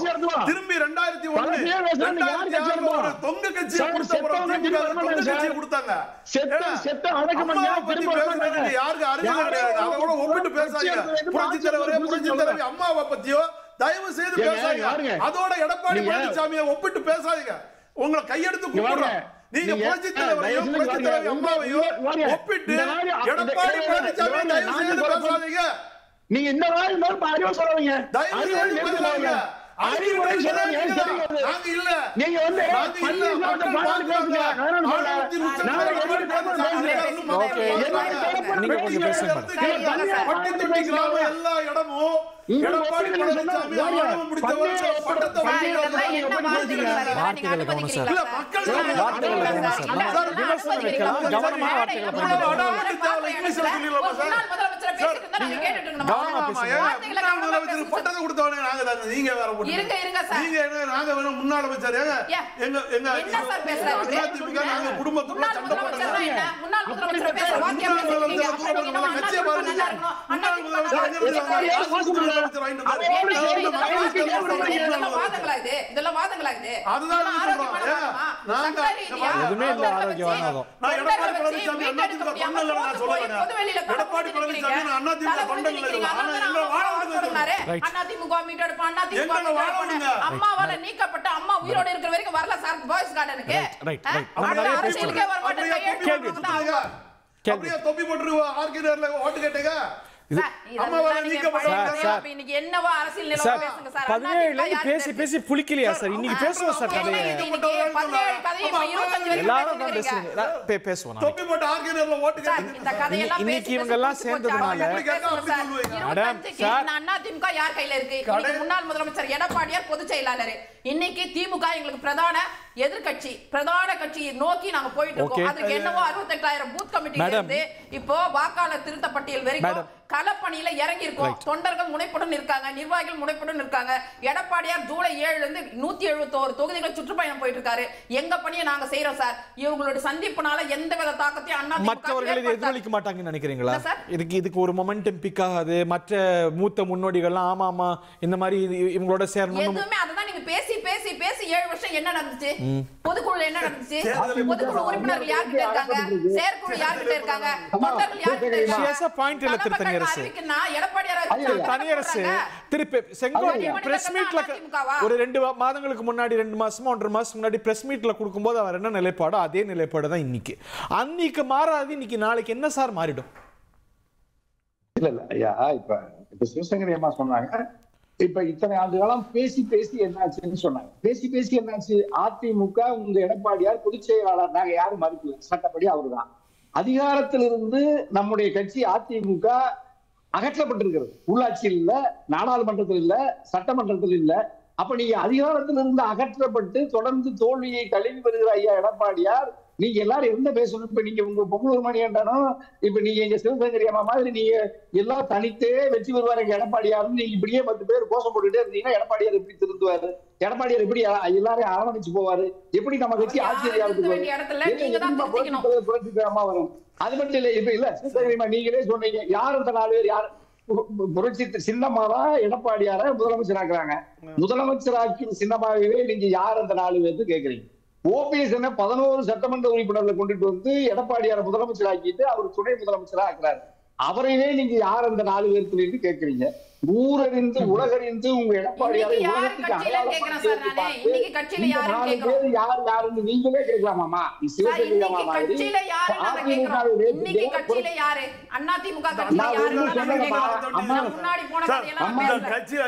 திரும்பி 2001 ஒரு தொங்கு கட்சியை கொடுத்த கட்சியை கொடுத்தாங்க. யாருக்கு அறிவு கிடையாது, அதை கூட ஒப்பிட்டு பேசாங்க. புரட்சி தலைவரே புரட்சி தலைவி அம்மாவை பத்தியோ தயவு செய்து பேசாதீங்க. அதோட எடப்பாடி பழனிசாமியை ஒப்பிட்டு பேசாதீங்க. உங்களை கையெடுத்து கூப்பிடுறோம். நீங்க புரட்சி தலைவரையும் புரட்சி தலைவி அம்மாவையும் ஒப்பிட்டு எடப்பாடி பழனிசாமி தயவு செய்து பேசாதீங்க. நீங்க இந்த மாதிரி அறிவு சொல்றீங்க, தயவு செய்து பேசாதீங்க. அறிவுரை சொல்லாதீங்க. நாங்க இல்ல, நீங்க வந்து எல்லா இடமும் எடப்பாடி பழனிசாமி பட்டத்தை கொடுத்தவனே நாங்க தாங்க. நீங்க வேற நாங்க வேணும் முன்னாள் அமைச்சர் எங்க அதிமுக நாங்க குடும்பத்தோட சண்டை போட்டோம். அம்மாவால நீக்கப்பட்ட அம்மா உயிரோட இருக்கிற வரைக்கும் வரல சார் பாய்ஸ் கார்டனுக்கு. அப்படியே தொப்பி போட்டு ஆர்கிடர்ல ஓட்டு கேட்டீங்க. பேசி பேசி புளிக்கலையா சார்? இன்னைக்கு பேசுவோம் சார் கதையை. இன்னைக்கு இவங்க எல்லாம் சேர்ந்ததுனால அதிமுக யார் கையில இருக்கு? முன்னாள் முதலமைச்சர் எடப்பாடியார் பொதுச் செயலாளர். இன்னைக்கு திமுக எங்களுக்கு பிரதான எதிர்கட்சி, பிரதான கட்சியை நோக்கி நாங்க போயிட்டு இருக்கோம். அதுக்கு என்னவோ 68,000 பூத் கமிட்டில இருந்து இப்போ வாக்காளர் திருத்த பட்டியல் வரைக்கும் களப்பணியில இறங்கி இருக்கோம். தொண்டர்கள் முனைப்புடன் இருக்காங்க, நிர்வாகிகள் முனைப்புடன் இருக்காங்க. எடப்பாடியார் ஜூலை 7ல இருந்து 171 தொகுதிகள் சுற்றுப்பயணம் போயிட்டு இருக்காரு. எங்க பணியை நாங்க செய்யறோம் சார். இவங்களோட சந்திப்புனால எந்தவித தாக்கத்தையும் அண்ணா மற்றவர்கள் எதிரொலிக்க மாட்டாங்கன்னு நினைக்கிறீங்களா? இதுக்கு ஒரு மொமெண்டம் பிக் ஆகாது. மற்ற மூத்த முன்னோடிகள்லாம் ஆமா ஆமா இந்த மாதிரி இவங்களோட சேரணும் எதுவுமே. அதுதான் நீங்க பேசி பேசி பேசி 7 வருஷம் என்ன நடந்துச்சு? பொதுக்குழு என்ன நடந்துச்சு? பொதுக்குழு உறுப்பினர்கள் யார்கிட்ட இருக்காங்க? செயற்குழு யார்கிட்ட இருக்காங்க? தொண்டர்கள் யார்கிட்ட இருக்காங்க? பாயிண்ட் இல்ல திருத்தங்க தனியரசு திருப்பி செங்கோட்டை பிரஸ் மீட்ல ஒரு 2 மாதங்களுக்கு முன்னாடி 2 மாசமா 1.5 மாசம் முன்னாடி பிரஸ் மீட்ல கொடுக்கும்போது அவர் என்ன நிலைப்பாடோ அதே நிலைப்பாடு தான் இன்னைக்கு. அன்னைக்கு மாறாது, இன்னைக்கு நாளைக்கு என்ன சார் மாறிடும்? இல்ல ஐயா, இப்ப சிவசங்கரி அம்மா சொன்னாங்க, இப்ப இத்தனை ஆண்டு காலம் பேசி பேசி என்னாச்சுன்னு சொன்னாங்க. பேசி பேசி என்னாச்சு? அதிமுக உங்க எடப்பாடியார் பொதுச் செயலாளர், நாங்க யாரும் மறுக்கல, சட்டப்படி அவருதான். அதிகாரத்திலிருந்து நம்முடைய கட்சி அதிமுக அகற்றப்பட்டிருக்கிறது. உள்ளாட்சியில் இல்ல, நாடாளுமன்றத்தில் இல்ல, சட்டமன்றத்தில் இல்ல. அப்ப நீங்க அதிகாரத்திலிருந்து அகற்றப்பட்டு தொடர்ந்து தோல்வியை தழுவி வருகிற ஐயா எடப்பாடியார், நீங்க எல்லாரும் என்ன பேசணும்? இப்ப நீங்க உங்க பொங்கலூர் மணியாண்டானோ, இப்ப நீங்க எங்க சிவசங்கரி அம்மா மாதிரி நீங்க எல்லாம் தனித்தே வெற்றி பெறுவார் எங்க எடப்பாடியாருன்னு நீங்க இப்படியே 10 பேர் கோஷம் போட்டுட்டே இருந்தீங்கன்னா எடப்பாடியார் எப்படி திருந்துவாரு? எடப்பாடியார் எப்படி எல்லாரையும் அரவணைச்சு போவாரு? எப்படி நம்ம கட்சி ஆட்சியாளருக்கு அம்மா வரும்? அது மட்டும் இல்ல, இப்ப இல்ல சிவசங்கரி நீங்களே சொன்னீங்க, யார் அந்த 4 பேர்? யார் புரட்சி சின்னமாதான் எடப்பாடியார முதலமைச்சராக்குறாங்க. முதலமைச்சராக்கி சின்னமாகவே நீங்க யார் அந்த 4 பேருக்கு கேக்குறீங்க? ஓபிஎஸ் 11 சட்டமன்ற உறுப்பினர்களை கொண்டுட்டு வந்து எடப்பாடியார முதலமைச்சர் ஆக்கிட்டு அவர் துணை முதலமைச்சரா ஆக்குறாரு. அவரையே நீங்க யார் அந்த 4 பேருக்கு கேட்கறீங்க? ஊரறிந்து உலகறிந்து உங்க எடப்பாடியாரை உலகத்துக்கு யார் யாருன்னு நீங்களே கேட்கலாமாமா?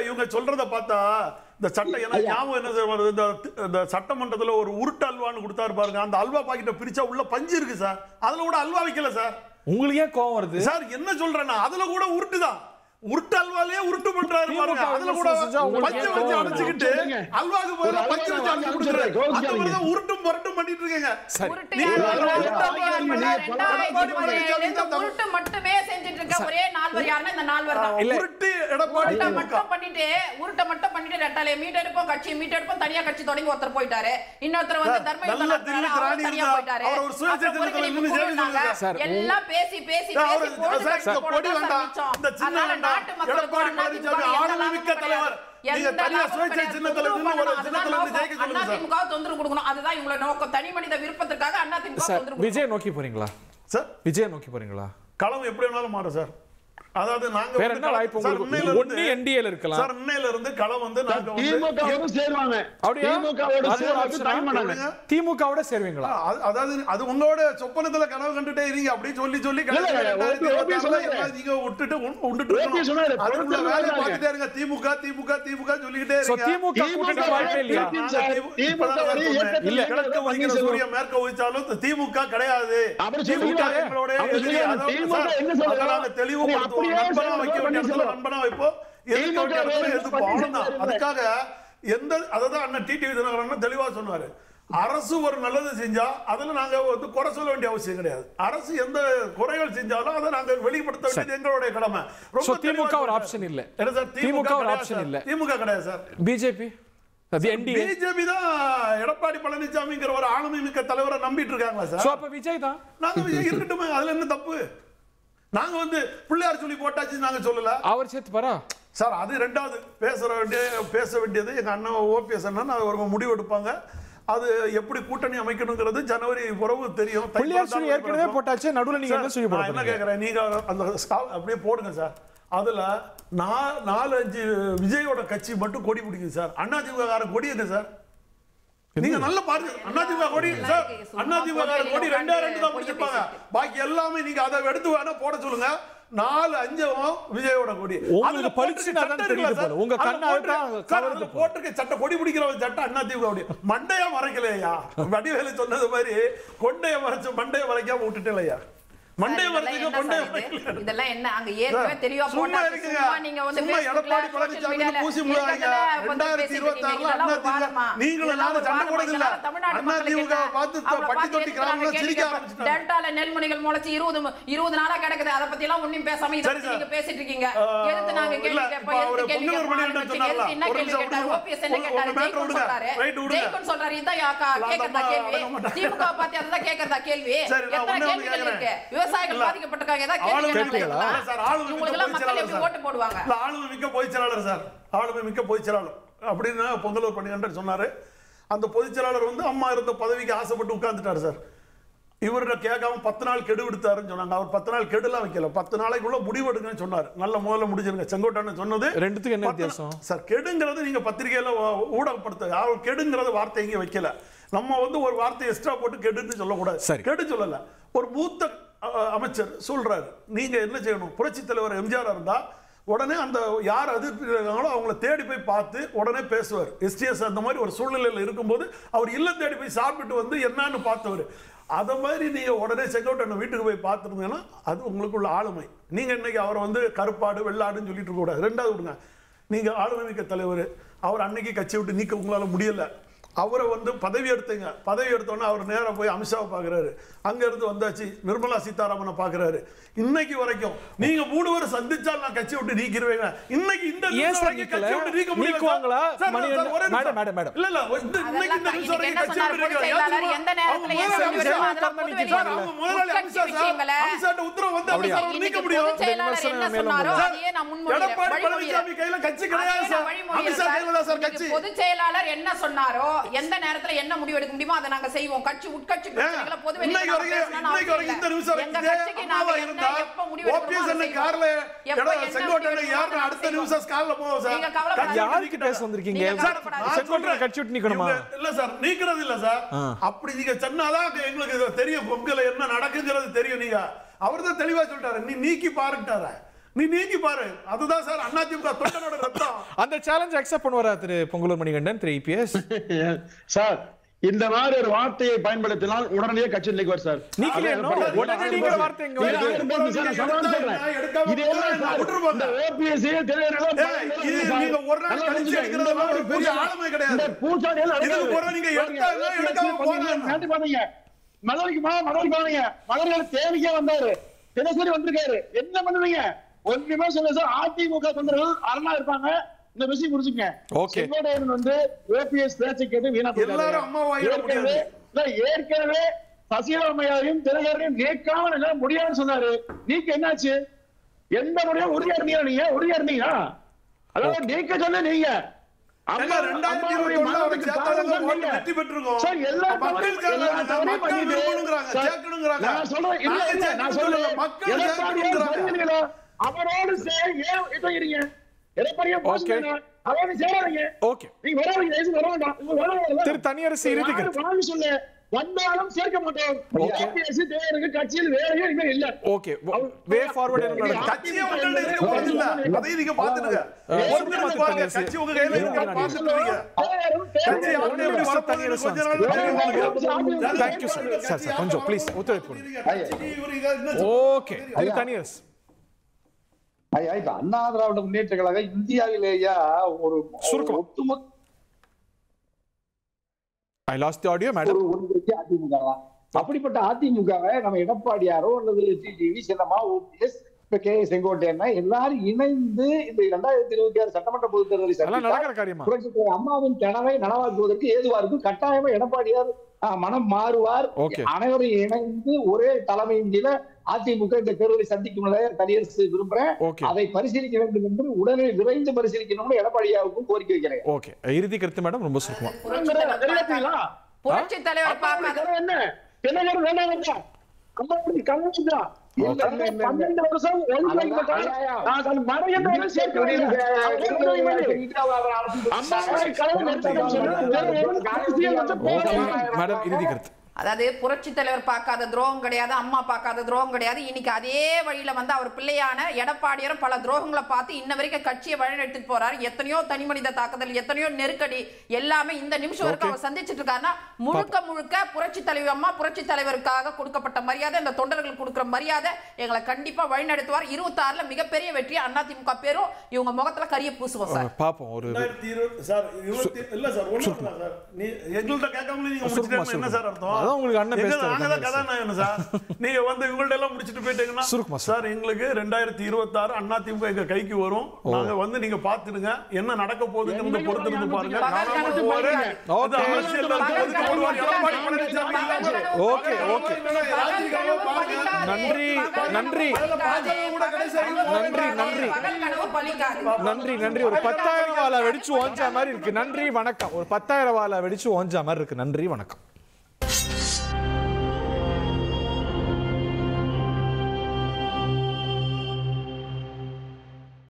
இவங்க சொல்றத பார்த்தா இந்த சட்டம் என்ன ஞாபகம் என்ன, இந்த சட்டமன்றத்துல ஒரு உருட்டு அல்வான்னு கொடுத்தாரு பாருங்க. அந்த அல்வா பாக்கெட்டை பிரிச்சா உள்ள பஞ்சு இருக்கு சார், அதுல கூட அல்வா வைக்கல சார். உங்களுக்கு ஏன் கோவம் வருது சார்? என்ன சொல்றேன்னா அதுல கூட உருட்டுதான், உருட்டு அல்வாலயே உருட்டு பண்றாரு பாருங்க. அதுல கூட பச்சை வச்சு அடைச்சிக்கிட்டு அல்வாக்கு பதிலா பச்சை வச்சு அடைச்சு கொடுக்குறாரு. அந்த மாதிரி தான் உருட்டும் புரட்டும் பண்ணிட்டு இருக்கீங்க. உருட்டு மட்டுமே செஞ்சுட்டு இருக்க ஒரே நால்வர் யாருன்னா இந்த நால்வர் தான். உருட்டு எடப்பாடி மட்டும் பண்ணிட்டு உருட்ட மட்டும் பண்ணிட்டு ரெட்டாலே மீட் எடுப்போம், கட்சி மீட் எடுப்போம், தனியா கட்சி தொடங்கி ஒருத்தர் போயிட்டாரு, இன்னொருத்தர் வந்து தர்மயுத்தம் தனியா போயிட்டாரு. எல்லாம் பேசி பேசி பேசி போட்டு அதனால நாட்டு மக்களுக்கு ஆளுமிக்க தலைவர் விஜய் நோக்கி போறீங்களா சார்? விஜய் நோக்கி போறீங்களா? களம் எப்படி வேணாலும் மாறும் சார். அதாவது நாங்க வேற என்ன வாய்ப்பு உங்களுக்கு? ஒண்ணு என்டிஏல இருக்கலாம் சார். இன்னையில இருந்து களம் வந்து நாங்க திமுகவோட சேருவாங்க. அப்படியே திமுகவோட சேருவீங்களா? அதாவது அது உங்களோட சொப்பனத்துல கனவு கண்டுட்டே இருங்க அப்படி சொல்லி சொல்லி நீங்க விட்டுட்டு அதுக்குள்ள வேலையை பார்த்துட்டே இருங்க. திமுக திமுக திமுக சொல்லிக்கிட்டே இருங்க. திமுக கூட்டணி வாய்ப்பே இல்லையா? இல்ல கிழக்கு வகிக்கிற சூரியன் மேற்க வகிச்சாலும் திமுக கிடையாது. எங்களோட தெளிவுபடுத்துவோம். நண்பனா வைக்க வேண்டிய இடத்துல நண்பனா வைப்போம், எதிர்க்க வேண்டிய இடத்துல எதிர்ப்போம். அவ்வளவுதான். அதுக்காக எந்த அததான் அண்ணன் டிடிவி தினகரன் தெளிவா சொன்னாரு. அரசு ஒரு நல்லது செஞ்சா அதுல நாங்க வந்து குறை சொல்ல வேண்டிய அவசியம் கிடையாது. அரசு எந்த குறைகள் செஞ்சாலும் அதை நாங்க வெளிப்படுத்த வேண்டியது எங்களுடைய கடமை. திமுக ஒரு ஆப்ஷன் இல்ல. திமுக ஒரு ஆப்ஷன் இல்ல. திமுக கிடையாது சார். பிஜேபி பிஜேபி தான் எடப்பாடி பழனிசாமிங்கிற ஒரு ஆளுமை மிக்க தலைவரை நம்பிட்டு இருக்காங்களா சார்? அப்ப விஜய் தான். நாங்க விஜய் இருக்கட்டுமே, அதுல என்ன தப்பு? நாங்க வந்து பிள்ளையார் சொல்லி போட்டாச்சு நாங்க சொல்லல. அவர் சேர்த்து பாரா சார். அது ரெண்டாவது பேச வேண்டியது எங்க அண்ணன் ஓபிஎஸ் அண்ணன் ஒரு முடிவு எடுப்பாங்க. அது எப்படி கூட்டணி அமைக்கணுங்கிறது ஜனவரி பிறகு தெரியும். பிள்ளையார் சொல்லி ஏற்கனவே போட்டாச்சு, நடுவுல நீங்க என்ன சொல்லி போடுறீங்க? என்ன கேக்குறேன், நீங்க அந்த அப்படியே போடுங்க சார். அதுல 4-5 விஜயோட கட்சி மட்டும் கொடி பிடிக்குது சார். அதிமுக கொடி என்ன சார்? நீங்க நல்ல பாருங்க. அதிமுக கொடி சார், அதிமுக கொடி 2 தான் பிடிச்சிருப்பாங்க. பாக்கி எல்லாமே நீங்க அதை எடுத்து வேணா போட சொல்லுங்க. 4-5 விஜயோட கொடி. உங்களுக்கு பளிச்சுனா தான் தெரியுது போல. உங்க கண்ணால தான் கவர்ந்து போட்டுக்க சட்டை கொடி பிடிக்கிற சட்டை அதிமுக கொடி. மண்டைய மறைக்கலையா? வடிவேலு சொன்னது மாதிரி கொண்டைய மறைச்சு மண்டைய மறைக்காம விட்டுட்டலையா? இதெல்லாம் என்ன அங்க ஏற்கனவே தெளிவா போட்டாங்க. சும்மா நீங்க வந்து எடப்பாடி பழனிசாமி பூசி முழுவாங்க. 2026 நீங்களும் நானும் சண்டை போடுறது இல்ல. அதிமுக பார்த்து பட்டி தொட்டி கிராமங்கள சிரிக்க ஆரம்பிச்சிட்டாங்க. டெல்டால நெல்மணிகள் முளைச்சு 20 நாளா கிடக்குது. அத பத்தி எல்லாம் ஒண்ணும் பேசாம இத பத்தி நீங்க பேசிட்டு இருக்கீங்க. எதுக்கு நாங்க கேள்வி கேட்போம்? எதுக்கு கேள்வி கேட்பாங்க? என்ன கேள்வி கேட்டாரு? ஓபிஎஸ் என்ன கேட்டாரு? ஜெயிக்கும் சொல்றாரு. ஜெயிக்கும் சொல்றாரு. இதான் கேக்குறதா கேள்வி? திமுக பார்த்து அதான் கேக்குறதா கேள்வி? எத்தனை கேள்விகள் இருக்கு? விவசாயிகள் பாதிக்கப்பட்டிருக்காங்க. ஏதாவது கேள்வி கேட்கலாம் சார். உங்களுக்கு எல்லாம் மக்கள் எப்படி ஓட்டு போடுவாங்க? ஆளுமை மிக்க பொதுச்செயலாளர் சார். ஆளுமை மிக்க பொதுச்செயலாளர் அப்படின்னு பொங்கலூர் பணிகண்டன் சொன்னாரு. அந்த பொதுச்செயலாளர் வந்து அம்மா இருந்த பதவிக்கு ஆசைப்பட்டு உட்கார்ந்துட்டாரு சார். இவர்கிட்ட கேட்காம 10 நாள் கெடு விடுத்தாருன்னு சொன்னாங்க. அவர் 10 நாள் கெடுலாம் வைக்கல. 10 நாளைக்குள்ள முடிவெடுங்கன்னு சொன்னார். நல்ல முதல்ல முடிச்சிருங்க. செங்கோட்டையன் சொன்னது ரெண்டுத்துக்கு என்ன வித்தியாசம் சார்? கெடுங்கிறது நீங்க பத்திரிகையில ஊடகப்படுத்த, அவர் கெடுங்கிறது வார்த்தை இங்க வைக்கல. நம்ம வந்து ஒரு வார்த்தை எக்ஸ்ட்ரா போட்டு கெடுன்னு சொல்லக்கூடாது. கெடு சொல்லல. ஒரு மூத்த அமைச்சர் சொல்றாரு, நீங்க என்ன செய்யணும்? புரட்சி தலைவர் எம்ஜிஆர் இருந்தா உடனே அந்த யார் எதிர்க்கிறாங்களோ அவங்கள தேடி போய் பார்த்து உடனே பேசுவார். எஸ்டிஎஸ் அந்த மாதிரி ஒரு சூழ்நிலையில் இருக்கும்போது அவர் இல்லம் தேடி போய் சாப்பிட்டு வந்து என்னன்னு பார்த்தவர். அதை மாதிரி நீங்க உடனே செங்கோட்டையன் வீட்டுக்கு போய் பார்த்துருந்தீங்கன்னா அது உங்களுக்குள்ள ஆளுமை. நீங்க இன்னைக்கு அவரை வந்து கருப்பாடு வெள்ளாடுன்னு சொல்லிட்டு இருக்க கூடாது. ரெண்டாவது விடுங்க, நீங்க ஆளுமை மிக்க தலைவர். அவர் அன்னைக்கு கட்சி விட்டு நீக்க உங்களால முடியல. அவரை வந்து பதவி எடுத்தீங்க. பதவி எடுத்தோன்னே அவர் நேராக போய் அமித்ஷாவை பார்க்குறாரு. அங்க இருந்து வந்தாச்சு நிர்மலா சீதாராமனை பார்க்குறாரு. இன்னைக்கு வரைக்கும் நீங்க 3 பேரும் சந்திச்சால் நான் கட்சி விட்டு நீக்கிடுவேங்க. இன்னைக்கு இந்த நியூஸ் வரைக்கும் கட்சி விட்டு நீக்க முடியலங்களா? மேடம் இல்ல இல்ல இன்னைக்கு இந்த நியூஸ் வரைக்கும் கட்சி விட்டு நீக்க எந்த நேரத்துல முதலாளி அமித்ஷா உத்தரவு வந்து அவர் நீக்க முடியும். எடப்பாடி பழனிசாமி கையில கட்சி கிடையாது சார். அமித்ஷா கையில தான் சார் கட்சி. பொதுச் செயலாளர் என்ன சொன்னாரோ எந்த நேரத்துல என்ன முடிவு எடுக்க முடியுமோ அதை நாங்க செய்வோம். கட்சி உட்கட்சி பிரச்சனைகளை பொது வெளியில இன்னைக்கு வரைக்கும் இந்த நியூஸ் எங்க கட்சிக்கு நாம இருந்தா ஓபிஎஸ் என்ன கார்ல செங்கோட்டையன் யார் அடுத்த நியூஸ் கார்ல போவோம் சார். நீங்க கவலைப்படாதீங்க. யாருக்கு பேச வந்திருக்கீங்க? செங்கோட்டையன் கட்சி விட்டு நிக்கணுமா? இல்ல சார், நீக்கிறது இல்ல சார். அப்படி நீங்க சொன்னாதான் எங்களுக்கு தெரியும் பொங்கல என்ன நடக்குங்கிறது தெரியும். நீங்க அவர்தான் தெளிவா சொல்லிட்டாரு, நீ நீக்கி பாருட்டாரு. நீ நீக்கி பாரு. அதுதான் சார் அதிமுக தொண்டனோட ரத்தம். அந்த சேலஞ்ச் அக்செப்ட் பண்ணுவாரா திரு பொங்கலூர் மணிகண்டன், திரு இபிஎஸ்? சார் இந்த மாதிரி ஒரு வார்த்தையை பயன்படுத்தினால் உடனடியே கட்சி நிலைக்குவார் சார். தேவைக்கே வந்தாரு, தினசரி வந்திருக்காரு, என்ன பண்ணுவீங்க? ஒன்றுமே சொல்ல சார். அதிமுக தொண்டர்கள் அரணா இருப்பாங்க. இந்த விஷயம் புரிஞ்சுங்க. செங்கோட்டையன் வந்து ஓபிஎஸ் பேச்சை கேட்டு வீணா ஏற்கனவே சசிகலா அம்மையாரையும் தினகரனையும் நீக்காம முடியாதுன்னு சொன்னாரு. நீக்க என்னாச்சு? எந்த முடியும் உறுதியா இருந்தீங்க? நீங்க உறுதியா இருந்தீங்க? அதாவது நீக்க சொன்ன நீங்க அவரோடு வந்தாலும் சேர்க்க மாட்டோம். கட்சியில் வேலையே இல்ல. ஓகே, வே ஃபார்வர்ட் என்ன நடக்குது? கட்சியே ஒண்ணு இருக்கு போறதில்ல. அதை நீங்க பாத்துடுங்க. ஒரு நிமிஷம் பாருங்க. கட்சி உங்க கையில இருக்கு, பாத்துடுங்க. கட்சி அவனே எப்படி வரப்போகுது கொஞ்ச நாள். Thank you sir. சார் கொஞ்சம் ப்ளீஸ் ஒத்துழைப்பு கொடுங்க. ஓகே, இது தனியரசு. இப்ப அண்ணா திராவிட முன்னேற்ற கழகம் இந்தியாவிலேயே ஒரு ஒட்டுமொத்த அதிமுக. அப்படிப்பட்ட அதிமுகவை நம்ம எடப்பாடியாரோ அல்லது டிடிவி, சின்னமா, ஓபிஎஸ், இப்ப கே செங்கோட்டையன் எல்லாரும் இணைந்து இந்த 2026 சட்டமன்ற பொதுத் தேர்தலை அம்மாவின் கனவை நனவாக்குவதற்கு ஏதுவா இருக்கும். கட்டாயமா எடப்பாடியார் மனம் மாறுவார். அனைவரும் இணைந்து ஒரே தலைமையின் கீழ அதிமுக இந்த தேர்தலை சந்திக்கும் தனியரசு விரும்புறேன். அதை பரிசீலிக்க வேண்டும் என்று உடனே விரைந்து பரிசீலிக்கணும்னு எடப்பாடியாருக்கும் கோரிக்கை வைக்கிறேன். ஓகே, இறுதி கருத்து மேடம். ரொம்ப சுருக்கமா. புரட்சி தலைவர் பார்க்காத என்ன தினகரன் வேண்டாம். அம்மாவுடைய கனவு தான் 12 வருஷம் மேடம் இறுதி கருத்து. அதாவது புரட்சி தலைவர் பார்க்காத துரோகம் கிடையாது, அம்மா பார்க்காத துரோகம் கிடையாது. இன்னைக்கு அதே வழியில வந்து அவர் பிள்ளையான எடப்பாடியாரும் பல துரோகங்களை பார்த்து இன்ன வரைக்கும் கட்சியை வழிநடத்திட்டு போறாரு. எத்தனையோ தனி மனித தாக்குதல், எத்தனையோ நெருக்கடி எல்லாமே இந்த நிமிஷம் வரைக்கும் அவர் சந்திச்சிட்டு இருக்காருன்னா முழுக்க முழுக்க புரட்சி தலைவர் அம்மா, புரட்சி தலைவருக்காக கொடுக்கப்பட்ட மரியாதை, இந்த தொண்டர்களுக்கு கொடுக்குற மரியாதை எங்களை கண்டிப்பா வழிநடத்துவார். 26ல மிகப்பெரிய வெற்றி அதிமுக பேரும் இவங்க முகத்துல கரிய பூசுவோம் சார். பாப்போம். ஒரு இல்ல சார், ஒண்ணு சார், நீ எங்கள்ட்ட கேட்காம நீங்க முடிச்சிட்டீங்க என்ன சார் அர்த்தம்? உங்களுக்கு அண்ணன் பேசுறாங்க கதாநாயகன் சார். நீங்க வந்து இவங்கள்ட்ட எல்லாம் முடிச்சிட்டு போயிட்டீங்கன்னா சார் எங்களுக்கு 2026 அதிமுக எங்க கைக்கு வரும். நாங்க வந்து நீங்க பாத்துடுங்க என்ன நடக்க போகுதுன்னு பொறுத்திருந்து பாருங்க. ஓகே ஓகே, நன்றி நன்றி நன்றி நன்றி நன்றி நன்றி. ஒரு 10,000 வாழை வெடிச்சு ஓஞ்சா மாதிரி இருக்கு. நன்றி வணக்கம். ஒரு 10,000 வாழை வெடிச்சு ஓஞ்சா மாதிரி இருக்கு. நன்றி வணக்கம்.